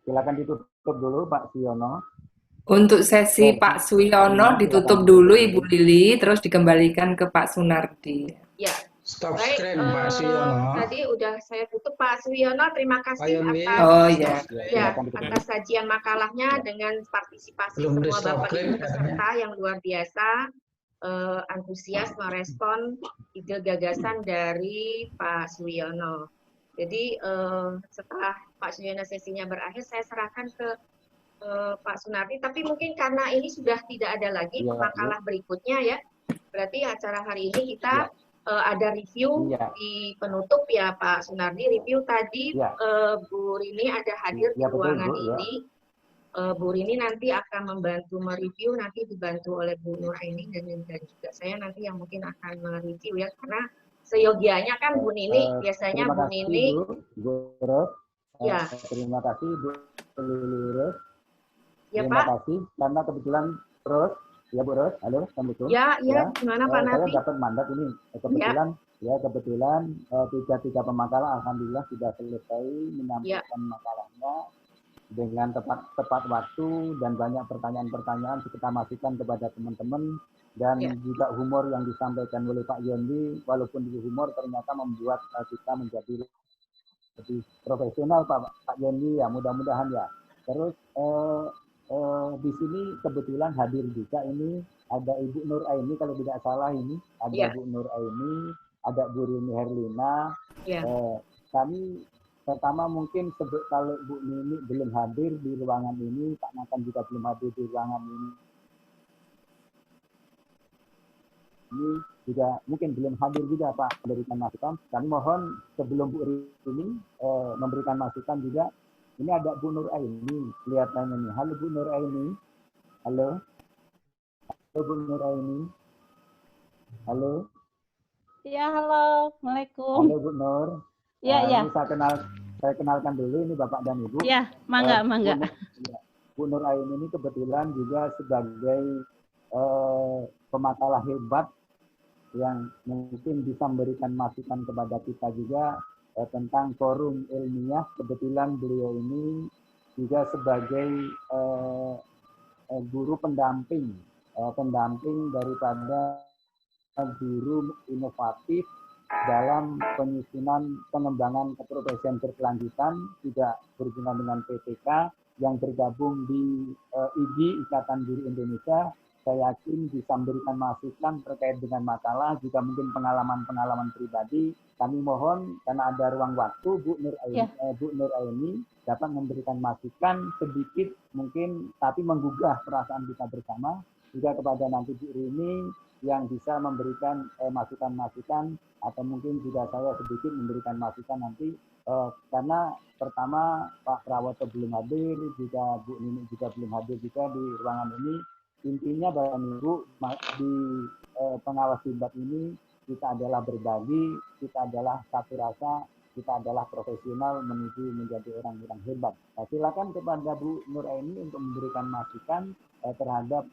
Silakan ditutup dulu Pak Suwiono. Untuk sesi Pak Suwiono ditutup dulu Ibu Lili, terus dikembalikan ke Pak Sunardi. Ya. Stop Baik, screen Pak Suwiono. tadi udah saya tutup Pak Suwiono. Terima kasih atas sajian makalahnya dengan partisipasi semua Bapak Ibu peserta yang luar biasa, antusias merespon ide gagasan dari Pak Suwiono. Jadi setelah Pak Suwiono sesinya berakhir, saya serahkan ke Pak Sunardi. Tapi mungkin karena ini sudah tidak ada lagi makalah berikutnya ya, berarti acara hari ini kita ada review di penutup ya Pak Sunardi. Review tadi Bu Rini ada hadir di ruangan ini. Bu Rini nanti akan membantu mereview, nanti dibantu oleh Bu Nuraini dan juga saya nanti yang mungkin akan mereview ya, karena seyogianya kan Bu Nini biasanya Bu Nini. Bu Ros. Ya. Terima kasih Bu Lili. Ya Terima Pak. kasih karena kebetulan Ros, ya Bu Ros, halo, assalamualaikum. Ya, gimana Pak Nabi? Saya dapat mandat ini kebetulan tiga pemakalah alhamdulillah sudah selesai menyampaikan makalahnya dengan tepat waktu dan banyak pertanyaan-pertanyaan kita masukkan kepada teman-teman dan juga humor yang disampaikan oleh Pak Yondi, walaupun di humor ternyata membuat kita menjadi lebih profesional Pak Yondi ya, mudah-mudahan ya. Terus di sini kebetulan hadir juga ini ada Ibu Nur Aini kalau tidak salah ini ada Bu Nur Aini, ada Bu Rini Herlina. Kami pertama mungkin kalau Bu Nini belum hadir di ruangan ini, Pak Nathan juga belum hadir di ruangan ini. Ini juga mungkin belum hadir juga Pak memberikan masukan. Kami mohon sebelum Bu Rini memberikan masukan juga. Ini ada Bu Nur Aini, kelihatannya nih. Halo Bu Nur Aini. Halo. Halo Bu Nur Aini. Halo. Ya, halo. Assalamualaikum. Halo Bu Nur. Ya. Ini saya kenalkan dulu ini Bapak dan Ibu. Ya, mangga. Bu Nur Aini ini kebetulan juga sebagai pemakalah hebat yang mungkin bisa memberikan masukan kepada kita juga tentang forum ilmiah. Kebetulan beliau ini juga sebagai guru pendamping daripada guru inovatif dalam penyusunan pengembangan keprofesian berkelanjutan, juga berhubungan dengan PTK yang bergabung di IGI, Ikatan Guru Indonesia. Saya yakin bisa memberikan masukan terkait dengan makalah, juga mungkin pengalaman-pengalaman pribadi. Kami mohon karena ada ruang waktu, Bu Nur Aini dapat memberikan masukan sedikit mungkin, tapi menggugah perasaan kita bersama. Juga kepada nanti Bu Rini yang bisa memberikan masukan-masukan, atau mungkin juga saya sedikit memberikan masukan nanti. Karena pertama Pak Prawoto belum hadir, juga Bu Nini juga belum hadir juga di ruangan ini. Intinya Bapak Ibu di pengawas hebat ini kita adalah berbagi, kita adalah satu rasa, kita adalah profesional menuju menjadi orang-orang hebat. Nah, silakan kepada Bu Nuraini untuk memberikan masukan terhadap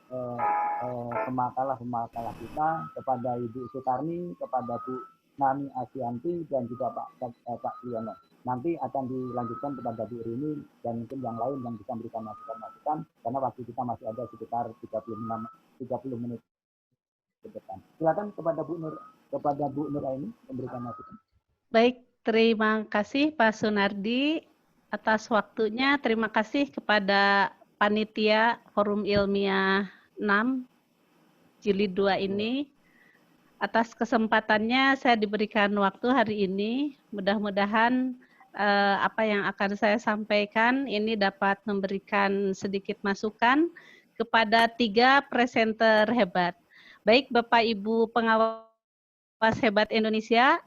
pemakalah-pemakalah kita, kepada Ibu Sukarni, kepada Bu Nani Asianti, dan juga Pak Wiono. Nanti akan dilanjutkan kepada Bu Rini dan mungkin yang lain yang bisa memberikan masukan-masukan, karena waktu kita masih ada sekitar 30 menit ke depan. Silakan kepada Bu Nuraini memberikan masukan. Baik, terima kasih Pak Sunardi atas waktunya. Terima kasih kepada panitia Forum Ilmiah 6 Jilid 2 ini. Atas kesempatannya saya diberikan waktu hari ini. Mudah-mudahan apa yang akan saya sampaikan ini dapat memberikan sedikit masukan kepada 3 presenter hebat. Baik Bapak Ibu pengawas hebat Indonesia,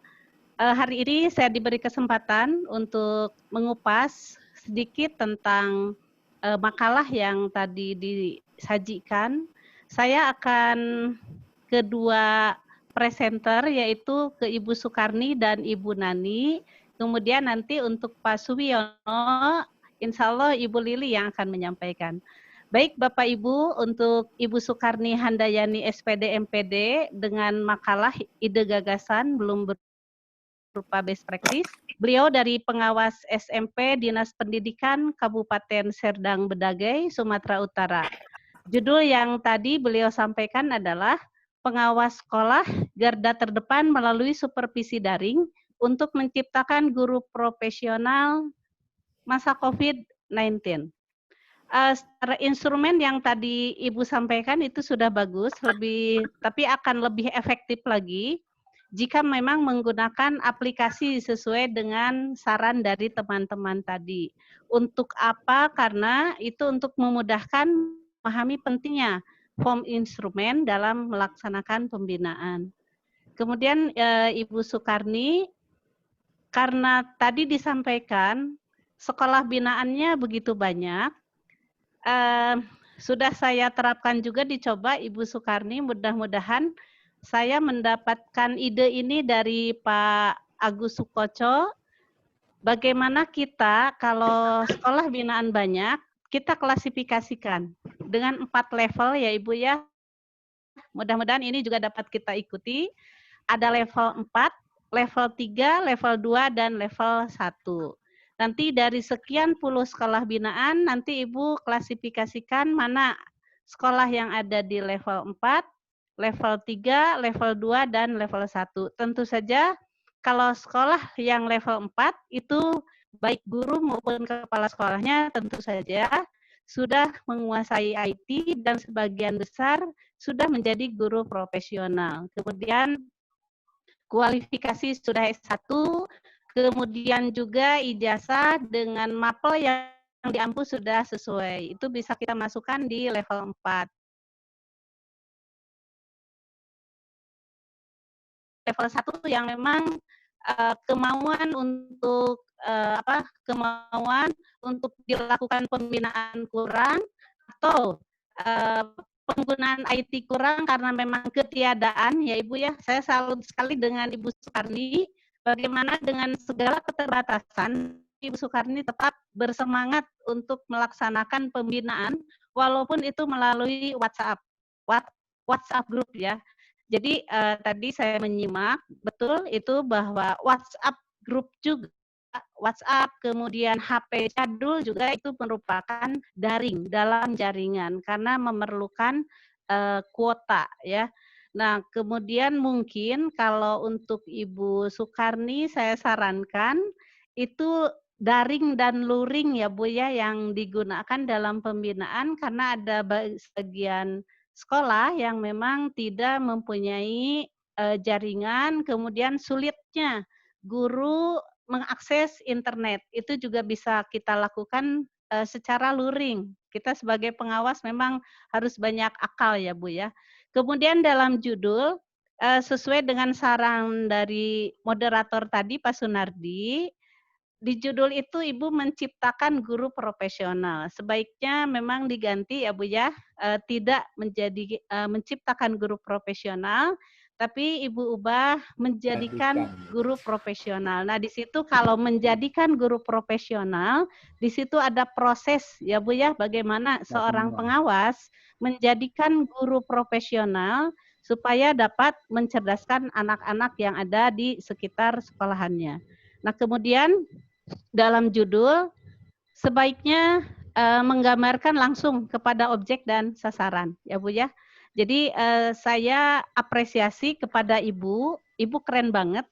hari ini saya diberi kesempatan untuk mengupas sedikit tentang makalah yang tadi disajikan. Saya akan kedua presenter, yaitu ke Ibu Sukarni dan Ibu Nani. Kemudian nanti untuk Pak Suwiono, insya Allah Ibu Lili yang akan menyampaikan. Baik Bapak Ibu, untuk Ibu Sukarni Handayani SPD MPD dengan makalah ide gagasan belum berupa best practice. Beliau dari pengawas SMP Dinas Pendidikan Kabupaten Serdang Bedagai, Sumatera Utara. Judul yang tadi beliau sampaikan adalah pengawas sekolah garda terdepan melalui supervisi daring untuk menciptakan guru profesional masa COVID-19. Secara instrumen yang tadi Ibu sampaikan itu sudah bagus, tapi akan lebih efektif lagi jika memang menggunakan aplikasi sesuai dengan saran dari teman-teman tadi. Untuk apa? Karena itu untuk memudahkan memahami pentingnya form instrumen dalam melaksanakan pembinaan. Kemudian Ibu Sukarni, karena tadi disampaikan sekolah binaannya begitu banyak, sudah saya terapkan juga dicoba Ibu Sukarni, mudah-mudahan saya mendapatkan ide ini dari Pak Agus Sukoco, bagaimana kita kalau sekolah binaan banyak, kita klasifikasikan dengan 4 level ya Ibu ya. Mudah-mudahan ini juga dapat kita ikuti. Ada level 4, level 3, level 2, dan level 1. Nanti dari sekian puluh sekolah binaan, nanti Ibu klasifikasikan mana sekolah yang ada di level 4, level 3, level 2, dan level 1. Tentu saja kalau sekolah yang level 4 itu baik guru maupun kepala sekolahnya tentu saja sudah menguasai IT dan sebagian besar sudah menjadi guru profesional. Kemudian kualifikasi sudah S1, kemudian juga ijazah dengan mapel yang diampu sudah sesuai. Itu bisa kita masukkan di level 4. Level 1 yang memang kemauan untuk dilakukan pembinaan kurang atau penggunaan IT kurang karena memang ketiadaan ya Ibu ya. Saya salut sekali dengan Ibu Sukarni, bagaimana dengan segala keterbatasan Ibu Sukarni tetap bersemangat untuk melaksanakan pembinaan walaupun itu melalui WhatsApp group ya. Jadi tadi saya menyimak betul itu bahwa WhatsApp grup juga, WhatsApp kemudian HP Cadul juga itu merupakan daring dalam jaringan karena memerlukan kuota ya. Nah kemudian mungkin kalau untuk Ibu Sukarni saya sarankan itu daring dan luring ya Bu ya yang digunakan dalam pembinaan karena ada sebagian sekolah yang memang tidak mempunyai jaringan, kemudian sulitnya guru mengakses internet. Itu juga bisa kita lakukan secara luring. Kita sebagai pengawas memang harus banyak akal ya Bu ya. Kemudian dalam judul, sesuai dengan saran dari moderator tadi Pak Sunardi, di judul itu Ibu menciptakan guru profesional. Sebaiknya memang diganti ya Bu ya, tidak menjadi menciptakan guru profesional, tapi Ibu ubah menjadikan guru profesional. Nah, di situ kalau menjadikan guru profesional, di situ ada proses ya Bu ya, bagaimana seorang pengawas menjadikan guru profesional supaya dapat mencerdaskan anak-anak yang ada di sekitar sekolahannya. Nah, kemudian dalam judul sebaiknya menggambarkan langsung kepada objek dan sasaran, ya Bu ya. Jadi saya apresiasi kepada Ibu keren banget.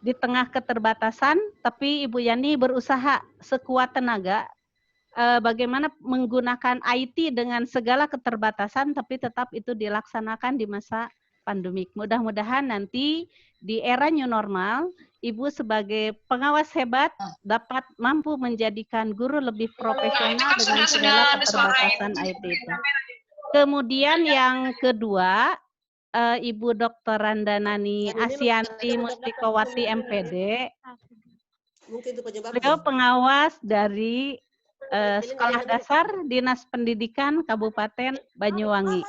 Di tengah keterbatasan, tapi Ibu Yani berusaha sekuat tenaga bagaimana menggunakan IT dengan segala keterbatasan, tapi tetap itu dilaksanakan di masa pandemik. Mudah-mudahan nanti di era new normal, Ibu sebagai pengawas hebat dapat mampu menjadikan guru lebih profesional dengan segala keterbatasan IT itu. Kemudian yang kedua, Ibu Dr. Randanani Asyanti Mustikowati MPD, beliau pengawas dari Sekolah Dasar Dinas Pendidikan Kabupaten Banyuwangi.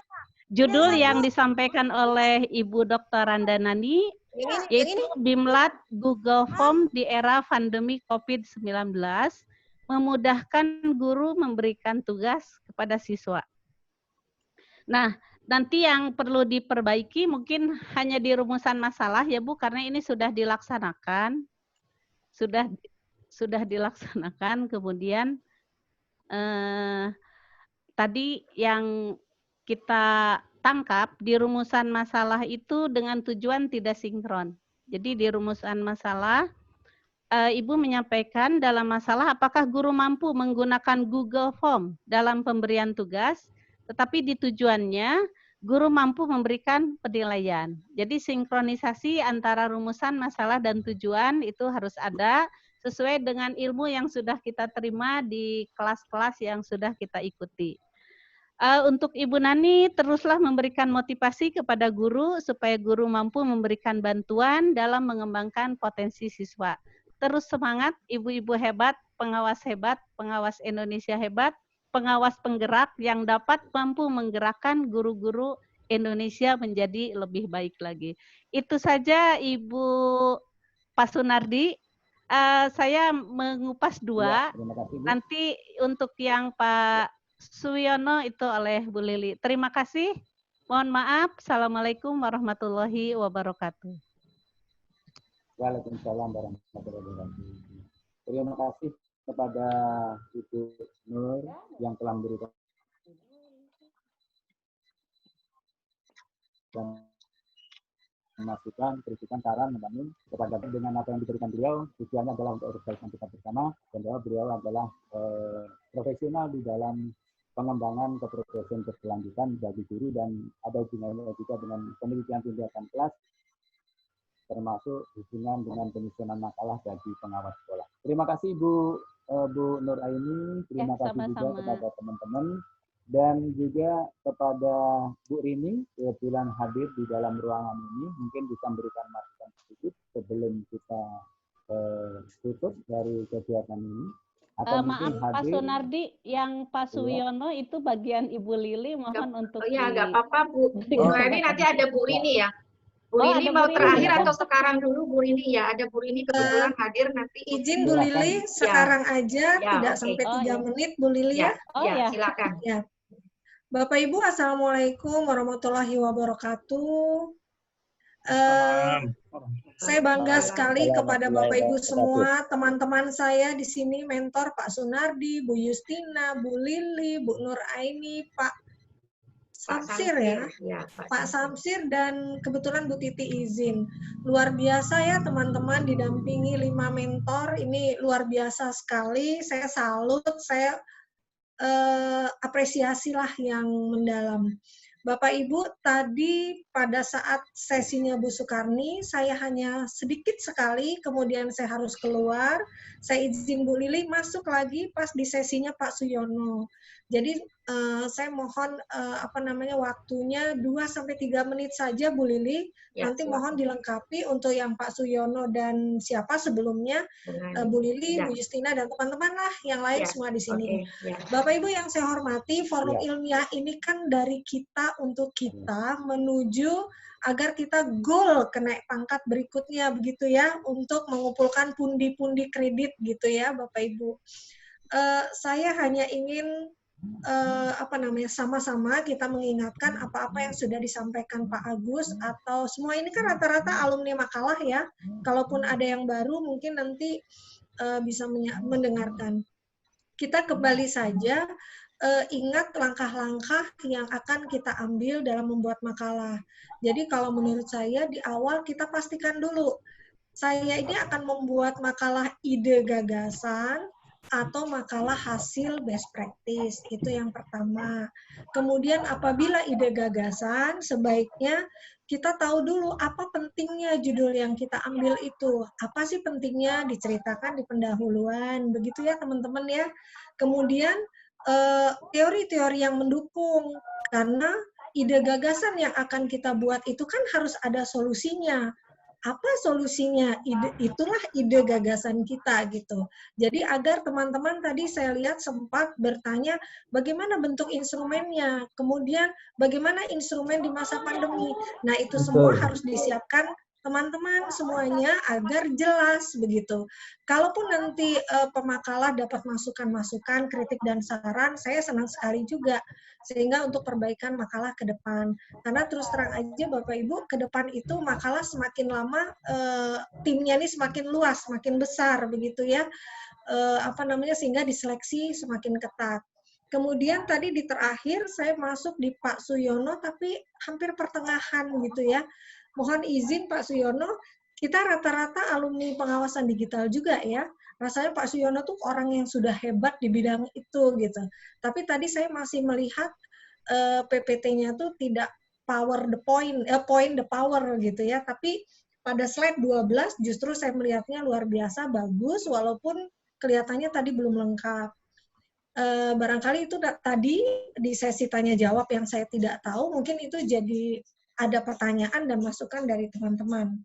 Judul yang disampaikan oleh Ibu Dr. Randanani yaitu Bimlat Google Form di era pandemi COVID-19, memudahkan guru memberikan tugas kepada siswa. Nah, nanti yang perlu diperbaiki mungkin hanya di rumusan masalah ya Bu, karena ini sudah dilaksanakan. Sudah dilaksanakan, kemudian tadi yang kita tangkap di rumusan masalah itu dengan tujuan tidak sinkron. Jadi di rumusan masalah, Ibu menyampaikan dalam masalah apakah guru mampu menggunakan Google Form dalam pemberian tugas, tetapi di tujuannya guru mampu memberikan penilaian. Jadi sinkronisasi antara rumusan masalah dan tujuan itu harus ada sesuai dengan ilmu yang sudah kita terima di kelas-kelas yang sudah kita ikuti. Untuk Ibu Nani, teruslah memberikan motivasi kepada guru supaya guru mampu memberikan bantuan dalam mengembangkan potensi siswa. Terus semangat, ibu-ibu hebat, pengawas Indonesia hebat, pengawas penggerak yang dapat mampu menggerakkan guru-guru Indonesia menjadi lebih baik lagi. Itu saja Ibu Pak Sunardi. Saya mengupas dua. Ya, nanti untuk yang Pak Suyono itu oleh Bu Lili. Terima kasih. Mohon maaf. Assalamualaikum warahmatullahi wabarakatuh. Waalaikumsalam warahmatullahi wabarakatuh. Terima kasih kepada Ibu Nur yang telah memberikan masukan, kritikan, saran, membangun kepada dengan apa yang diberikan beliau. Tujuannya adalah untuk kebaikan kita bersama, dan bahwa beliau adalah profesional di dalam pengembangan keprofesian berkelanjutan bagi guru, dan ada hubungannya juga dengan penelitian tindakan kelas, termasuk hubungan dengan penyusunan makalah bagi pengawas sekolah. Terima kasih Bu Nur Aini, terima kasih juga kepada teman-teman, dan juga kepada Bu Rini kebetulan hadir di dalam ruangan ini, mungkin bisa memberikan masukan sedikit sebelum kita tutup dari kegiatan ini. Atau maaf hadir, Pak Sunardi, yang Pak Suyono itu bagian Ibu Lili, mohon untuk ya nggak apa-apa Bu. Ini nanti ada Bu Rini ya. Bu Rini mau terakhir atau sekarang dulu Bu Rini ya? Ada Bu Rini kebetulan hadir nanti. Izin Bu Lili, sekarang aja tidak sampai 3 menit Bu Lili ya. Ya, silakan. Ya. Bapak Ibu, Assalamualaikum warahmatullahi wabarakatuh. Saya bangga sekali kepada Bapak Ibu semua, teman-teman saya di sini, mentor Pak Sunardi, Bu Justina, Bu Lili, Bu Nur Aini, Pak Samsir ya, Pak Samsir, dan kebetulan Bu Titi izin. Luar biasa ya teman-teman, didampingi 5 mentor, ini luar biasa sekali. Saya salut, saya apresiasilah yang mendalam. Bapak Ibu, tadi pada saat sesinya Bu Sukarni, saya hanya sedikit sekali, kemudian saya harus keluar. Saya izin Bu Lili masuk lagi pas di sesinya Pak Suyono. Jadi saya mohon waktunya 2-3 menit saja Bu Lili. Ya, Nanti silakan. mohon dilengkapi untuk yang Pak Suyono dan siapa sebelumnya, Bu Lili, Ya. Bu Justina dan teman-teman lah yang lain Ya, semua di sini. oke, ya. Bapak Ibu yang saya hormati, forum Ya. ilmiah ini kan dari kita untuk kita menuju agar kita goal kenaik pangkat berikutnya begitu ya, untuk mengumpulkan pundi-pundi kredit gitu ya Bapak Ibu. Saya hanya ingin sama-sama kita mengingatkan apa-apa yang sudah disampaikan Pak Agus, atau semua ini kan rata-rata alumni makalah ya. Kalaupun ada yang baru mungkin nanti bisa mendengarkan. Kita kembali saja ingat langkah-langkah yang akan kita ambil dalam membuat makalah. Jadi kalau menurut saya di awal kita pastikan dulu, saya ini akan membuat makalah ide gagasan atau makalah hasil best practice, itu yang pertama. Kemudian apabila ide gagasan, sebaiknya kita tahu dulu apa pentingnya judul yang kita ambil itu. Apa sih pentingnya, diceritakan di pendahuluan, begitu ya teman-teman ya. Kemudian teori-teori yang mendukung, karena ide gagasan yang akan kita buat itu kan harus ada solusinya. Apa solusinya? Itulah ide gagasan kita gitu. Jadi agar teman-teman tadi saya lihat sempat bertanya bagaimana bentuk instrumennya, kemudian bagaimana instrumen di masa pandemi. Nah itu semua harus disiapkan teman-teman semuanya agar jelas begitu. Kalaupun nanti pemakalah dapat masukan-masukan, kritik dan saran, saya senang sekali juga. Sehingga untuk perbaikan makalah ke depan. Karena terus terang aja Bapak Ibu, ke depan itu makalah semakin lama timnya ini semakin luas, semakin besar begitu ya. Sehingga diseleksi semakin ketat. Kemudian tadi di terakhir saya masuk di Pak Suyono tapi hampir pertengahan gitu ya. Mohon izin Pak Suyono, kita rata-rata alumni pengawasan digital juga ya. Rasanya Pak Suyono tuh orang yang sudah hebat di bidang itu gitu. Tapi tadi saya masih melihat PPT-nya tuh tidak point the power gitu ya. Tapi pada slide 12 justru saya melihatnya luar biasa bagus walaupun kelihatannya tadi belum lengkap. Barangkali itu tadi di sesi tanya jawab yang saya tidak tahu, mungkin itu jadi ada pertanyaan dan masukan dari teman-teman.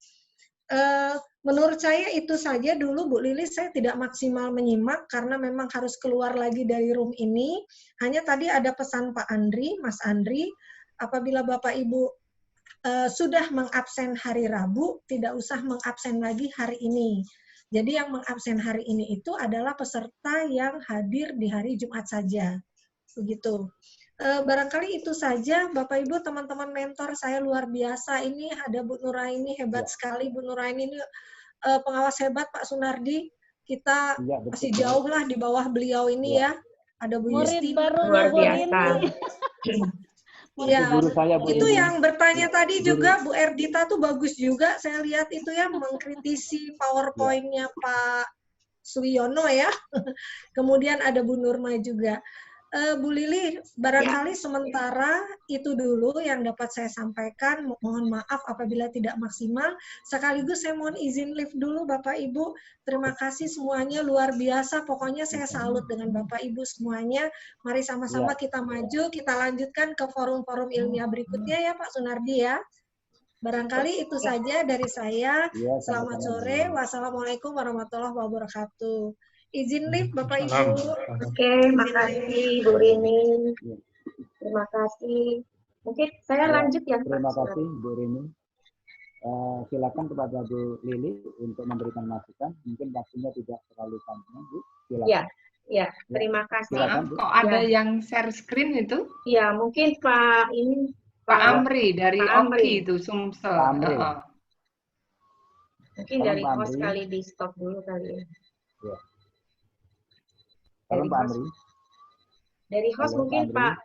Menurut saya itu saja dulu Bu Lili, saya tidak maksimal menyimak karena memang harus keluar lagi dari room ini. Hanya tadi ada pesan Pak Andri, Mas Andri, apabila Bapak Ibu sudah mengabsen hari Rabu, tidak usah mengabsen lagi hari ini. Jadi yang mengabsen hari ini itu adalah peserta yang hadir di hari Jumat saja. Begitu. Barangkali itu saja Bapak Ibu, teman-teman mentor saya luar biasa ini, ada Bu Nuraini hebat sekali. Bu Nuraini ini pengawas hebat, Pak Sunardi, kita masih jauh lah di bawah beliau ini ya. Ada Bu Justina, luar biasa. Ya, itu yang bertanya tadi juga Bu Erdita tuh bagus juga, saya lihat itu ya, mengkritisi PowerPoint-nya Pak Suyono ya. Kemudian ada Bu Nurma juga. Bu Lili, barangkali sementara itu dulu yang dapat saya sampaikan. Mohon maaf apabila tidak maksimal. Sekaligus saya mohon izin live dulu Bapak Ibu. Terima kasih semuanya luar biasa. Pokoknya saya salut dengan Bapak Ibu semuanya. Mari sama-sama kita maju, kita lanjutkan ke forum-forum ilmiah berikutnya ya Pak Sunardi ya. Barangkali itu saja dari saya. Selamat sore. Wassalamualaikum warahmatullahi wabarakatuh. Izin live Bapak Ibu. Oke, makasih Bu Rini. Terima kasih. Mungkin saya lanjut ya. Terima kasih Bu Rini. Silakan kepada Bu Lili untuk memberikan masukan. Mungkin waktunya tidak terlalu panjang, Bu. Silakan. Ya, terima kasih. Silakan, Bu. Kok ada yang share screen itu? Ya, mungkin Pak Amri dari Oki itu Sumsel. Mungkin dari host kali di stop dulu kali ya. Ya. Halo Pak Amri. Dari host mungkin Pak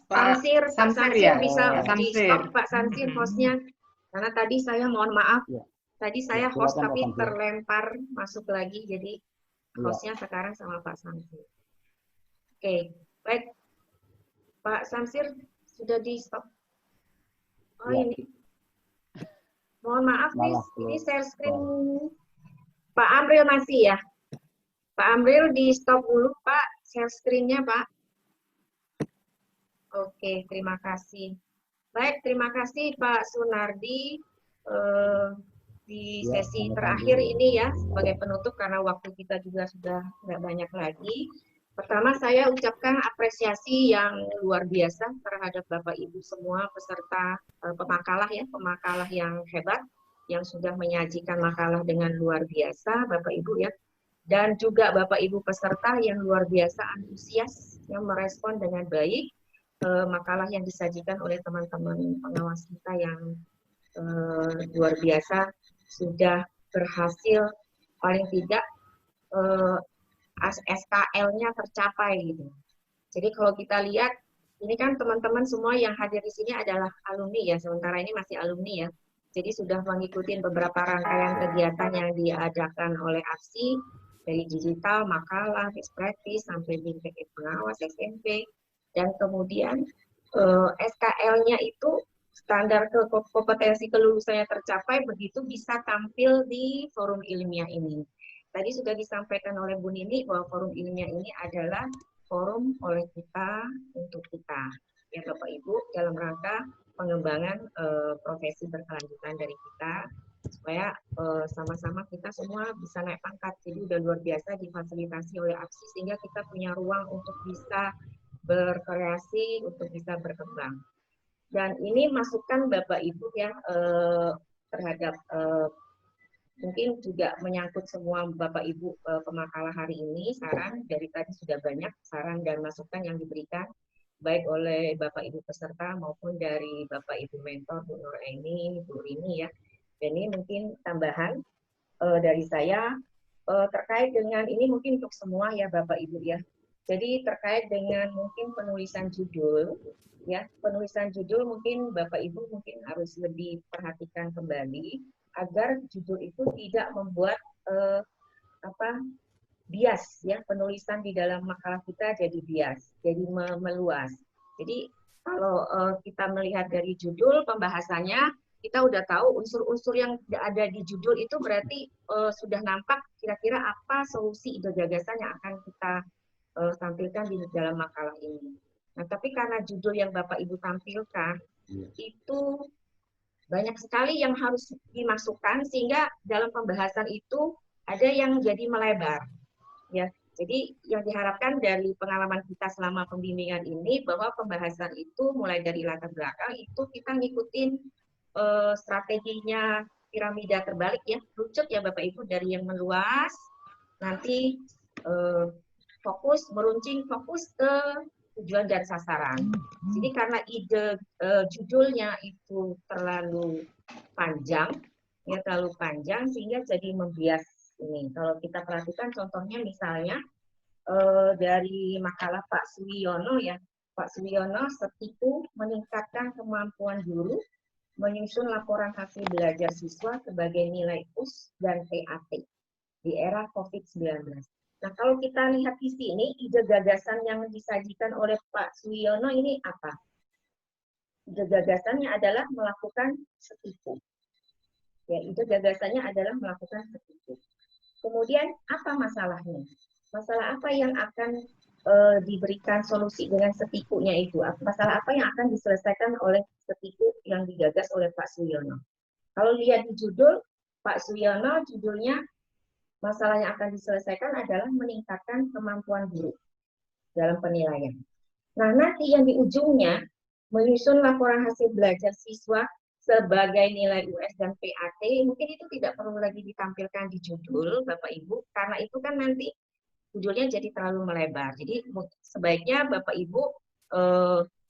Samsir Samsir bisa Samsir. di stop Pak Samsir hostnya. Karena tadi saya mohon maaf, tadi saya host tapi terlempar masuk lagi, jadi hostnya sekarang sama Pak Samsir. Oke, baik. Pak Samsir sudah di stop. Oh ini. Mohon maaf nih, ini share screen Pak Amril masih ya. Pak Amril di stop dulu Pak, share screen-nya Pak. Oke, terima kasih. Baik, terima kasih Pak Sunardi. Di sesi terakhir ini ya, sebagai penutup karena waktu kita juga sudah nggak banyak lagi. Pertama, saya ucapkan apresiasi yang luar biasa terhadap Bapak Ibu semua peserta pemakalah ya, pemakalah yang hebat, yang sudah menyajikan makalah dengan luar biasa, Bapak Ibu ya. Dan juga Bapak Ibu peserta yang luar biasa antusias, yang merespon dengan baik makalah yang disajikan oleh teman-teman pengawas kita yang luar biasa, sudah berhasil paling tidak SKL-nya tercapai gitu. Jadi kalau kita lihat, ini kan teman-teman semua yang hadir di sini adalah alumni ya, sementara ini masih alumni ya. Jadi sudah mengikuti beberapa rangkaian kegiatan yang diadakan oleh AFSI, dari digital, makalah, best practice, sampai BPK pengawas, SMP, dan kemudian SKL-nya itu standar kompetensi kelulusannya tercapai, begitu bisa tampil di forum ilmiah ini. Tadi sudah disampaikan oleh Bu Nini bahwa forum ilmiah ini adalah forum oleh kita untuk kita, ya Bapak Ibu, dalam rangka pengembangan profesi berkelanjutan dari kita, supaya sama-sama kita semua bisa naik pangkat. Jadi udah luar biasa difasilitasi oleh AFSI sehingga kita punya ruang untuk bisa berkreasi, untuk bisa berkembang. Dan ini masukan Bapak Ibu ya terhadap mungkin juga menyangkut semua Bapak Ibu pemakalah hari ini. Saran dari tadi sudah banyak saran dan masukan yang diberikan baik oleh Bapak Ibu peserta maupun dari Bapak Ibu mentor Bu Nur Aini, Bu Rini ya. Dan ini mungkin tambahan dari saya terkait dengan ini mungkin untuk semua ya Bapak Ibu ya. Jadi terkait dengan mungkin penulisan judul ya, penulisan judul mungkin Bapak Ibu mungkin harus lebih perhatikan kembali agar judul itu tidak membuat bias ya, penulisan di dalam makalah kita jadi bias, jadi meluas. Jadi kalau kita melihat dari judul pembahasannya, kita udah tahu unsur-unsur yang ada di judul itu berarti sudah nampak kira-kira apa solusi ide gagasan yang akan kita tampilkan di dalam makalah ini. Nah, tapi karena judul yang Bapak Ibu tampilkan itu banyak sekali yang harus dimasukkan sehingga dalam pembahasan itu ada yang jadi melebar. Ya, jadi yang diharapkan dari pengalaman kita selama pembimbingan ini bahwa pembahasan itu mulai dari latar belakang itu kita ngikutin strateginya piramida terbalik ya, rucut ya Bapak Ibu, dari yang meluas nanti fokus, meruncing fokus ke tujuan dan sasaran. Jadi karena ide judulnya itu terlalu panjang, ya terlalu panjang sehingga jadi membias ini. Kalau kita perhatikan contohnya misalnya dari makalah Pak Suwiono ya, Pak Suwiono Setiku meningkatkan kemampuan guru menyusun laporan hasil belajar siswa sebagai nilai US dan PAT di era COVID-19. Nah, kalau kita lihat di sini, ide gagasan yang disajikan oleh Pak Suwiono ini apa? Ide gagasannya adalah melakukan Setiku. Ya, ide gagasannya adalah melakukan Setiku. Kemudian, apa masalahnya? Masalah apa yang akan diberikan solusi dengan Setikunya itu? Masalah apa yang akan diselesaikan oleh Setiku yang digagas oleh Pak Suwiono? Kalau lihat di judul, Pak Suwiono judulnya masalah yang akan diselesaikan adalah meningkatkan kemampuan guru dalam penilaian. Nah, nanti yang di ujungnya menyusun laporan hasil belajar siswa sebagai nilai US dan PAT, mungkin itu tidak perlu lagi ditampilkan di judul, Bapak Ibu, karena itu kan nanti judulnya jadi terlalu melebar. Jadi sebaiknya Bapak Ibu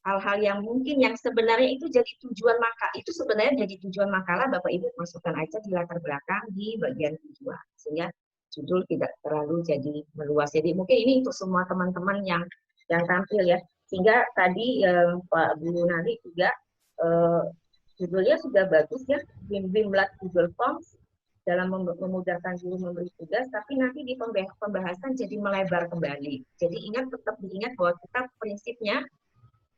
hal-hal yang mungkin yang sebenarnya itu jadi tujuan makalah, itu sebenarnya jadi tujuan makalah, Bapak Ibu masukkan aja di latar belakang di bagian tujuan, sehingga judul tidak terlalu jadi meluas. Jadi mungkin ini untuk semua teman-teman yang tampil ya. Sehingga tadi Pak Bu Nali juga judulnya sudah bagus ya, Bimblat Google Forms dalam memudahkan guru memberi tugas, tapi nanti di pembahasan jadi melebar kembali. Jadi tetap diingat bahwa kita prinsipnya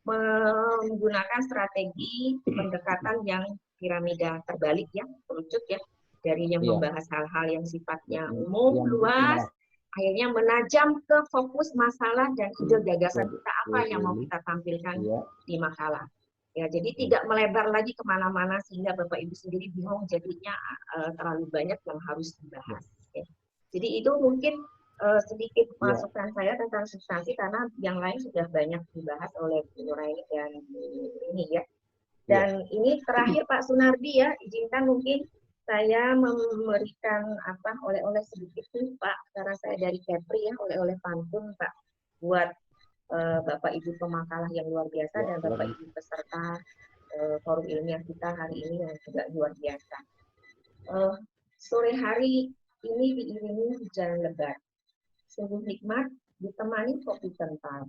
menggunakan strategi pendekatan yang piramida terbalik ya, terucut ya, dari yang membahas hal-hal yang sifatnya umum, luas, akhirnya menajam ke fokus masalah dan ide gagasan kita apa yang mau kita tampilkan di makalah. Ya, jadi tidak melebar lagi kemana-mana sehingga Bapak Ibu sendiri bingung jadinya terlalu banyak yang harus dibahas. Ya. Jadi itu mungkin sedikit masukan saya tentang substansi karena yang lain sudah banyak dibahas oleh Bu Nuraini dan ini ya. Dan ini terakhir Pak Sunardi ya, izinkan mungkin saya memberikan oleh-oleh sedikit nih Pak, karena saya dari Kepri ya, oleh-oleh pantun Pak, buat Bapak Ibu pemakalah yang luar biasa dan Bapak Ibu peserta forum ilmiah kita hari ini yang juga luar biasa. Sore hari ini diiringi hujan lebat, sungguh nikmat ditemani kopi kental.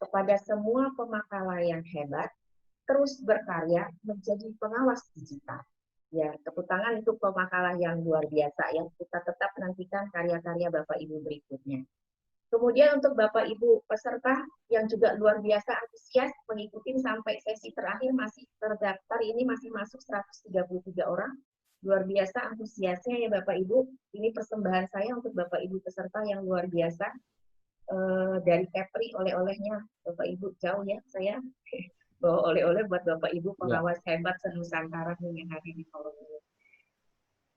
Kepada semua pemakalah yang hebat, terus berkarya menjadi pengawas digital. Ya, tepuk tangan untuk pemakalah yang luar biasa ya. Kita tetap nantikan karya-karya Bapak Ibu berikutnya. Kemudian untuk Bapak Ibu peserta yang juga luar biasa antusias mengikuti sampai sesi terakhir masih terdaftar ini masih masuk 133 orang. Luar biasa antusiasnya ya Bapak Ibu. Ini persembahan saya untuk Bapak Ibu peserta yang luar biasa. Dari Kepri oleh-olehnya Bapak Ibu jauh ya saya. Bawa oleh-oleh buat Bapak Ibu pengawas hebat senusantara yang hari di forum ini.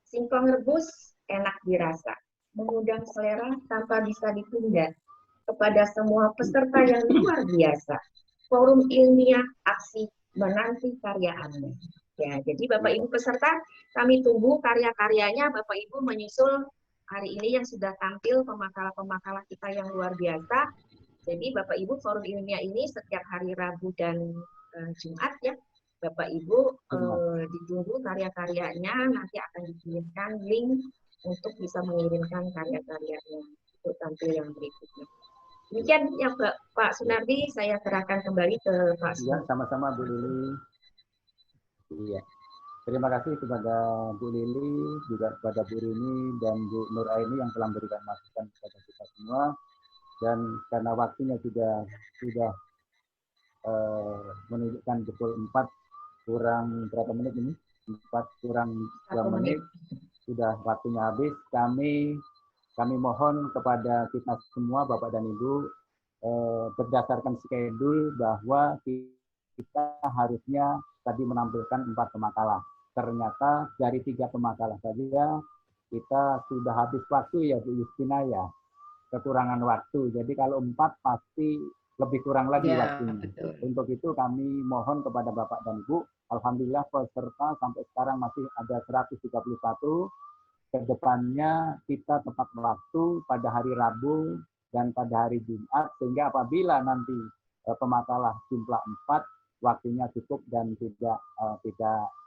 Singkong rebus enak dirasa, mengundang selera tanpa bisa ditunda. Kepada semua peserta yang luar biasa, forum ilmiah aksi menanti karya Anda. Ya, jadi Bapak Ibu peserta, kami tunggu karya-karyanya Bapak Ibu menyusul hari ini yang sudah tampil pemakalah-pemakalah kita yang luar biasa. Jadi Bapak Ibu forum ilmiah ini setiap hari Rabu dan Jumat ya, Bapak Ibu ditunggu karya-karyanya, nanti akan dikirimkan link untuk bisa mengirimkan karya-karyanya untuk tampil yang berikutnya. Demikian ya Pak Sunardi, saya serahkan kembali ke Pak Sunardi. Ya, sama-sama Bu Lili. Iya. Terima kasih kepada Bu Lili, juga kepada Bu Rini dan Bu Nuraini yang telah memberikan masukan kepada kita semua. Dan karena waktunya sudah menunjukkan pukul 4 kurang berapa menit ini? 4 kurang 2 menit. Sudah waktunya habis. Kami mohon kepada kita semua, Bapak dan Ibu, berdasarkan schedule bahwa kita harusnya tadi menampilkan 4 pemakalah. Ternyata dari 3 pemakalah saja kita sudah habis waktu ya Bu Justina ya. Kekurangan waktu. Jadi kalau 4 pasti lebih kurang lagi waktunya. Betul. Untuk itu kami mohon kepada Bapak dan Ibu, alhamdulillah peserta sampai sekarang masih ada 131. Kedepannya kita tepat waktu pada hari Rabu dan pada hari Jumat, sehingga apabila nanti pemakalah jumlah 4, waktunya cukup dan tidak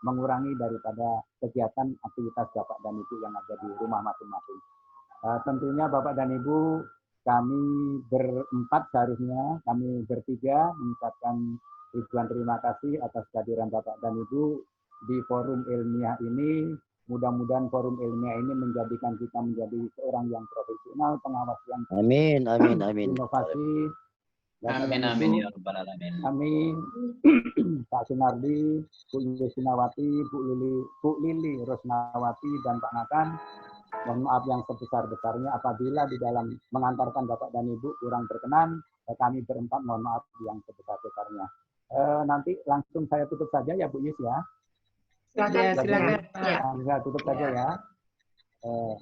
mengurangi daripada kegiatan aktivitas Bapak dan Ibu yang ada di rumah masing-masing. Tentunya Bapak dan Ibu, kami berempat seharusnya, kami bertiga mengucapkan ribuan terima kasih atas kehadiran Bapak dan Ibu di forum ilmiah ini. Mudah-mudahan forum ilmiah ini menjadikan kita menjadi seorang yang profesional, pengawas yang inovasi. Amin ya rabbal alamin. Amin. Pak Sunardi, Bu Yusinawati, Bu Lili Rosnawati dan Pak Nakan. Mohon maaf yang sebesar-besarnya apabila di dalam mengantarkan Bapak dan Ibu kurang berkenan, kami berempat mohon maaf yang sebesar-besarnya. Nanti langsung saya tutup saja ya Bu Yus ya. Silakan. Saya tutup saja ya.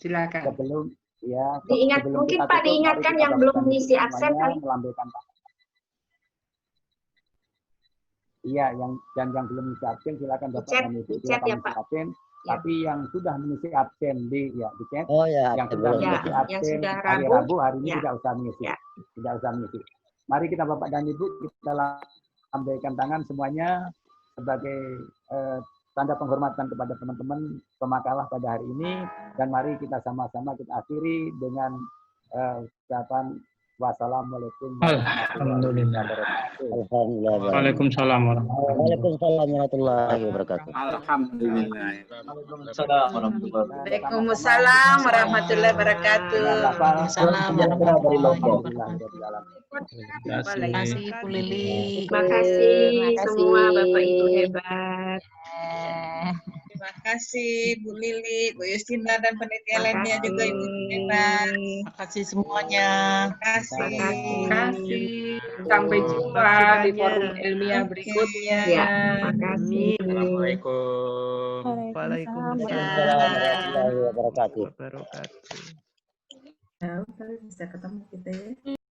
Silakan. Sebelum ya. Mungkin Pak diingatkan yang belum mengisi absen kali. Melambaikan Pak. Iya, yang belum mengisi absen silakan Bapak dan Ibu silakan mengisi absen. Tapi yang sudah mengisi absen di chat, yang sudah mengisi absen hari Rabu hari ini tidak usah mengisi, tidak usah mengisi. Mari kita Bapak dan Ibu kita lambaikan tangan semuanya sebagai tanda penghormatan kepada teman-teman pemakalah pada hari ini, dan mari kita sama-sama kita akhiri dengan ucapan wassalamualaikum warahmatullahi wabarakatuh. Waalaikumsalam warahmatullahi wabarakatuh. Alhamdulillah. Waalaikumsalam warahmatullahi wabarakatuh. Waalaikumsalam warahmatullahi wabarakatuh. Terima kasih Bu Lili. Terima kasih semua Bapak Ibu hebat. Terima kasih Bu Lili, Bu Justina dan panitia lainnya juga Ibu Justina. Terima kasih semuanya. Terima kasih. Sampai jumpa di forum ilmiah berikutnya. Ya, makasih. Assalamualaikum. Waalaikumsalam warahmatullahi wabarakatuh. Bisa ketemu kita ya.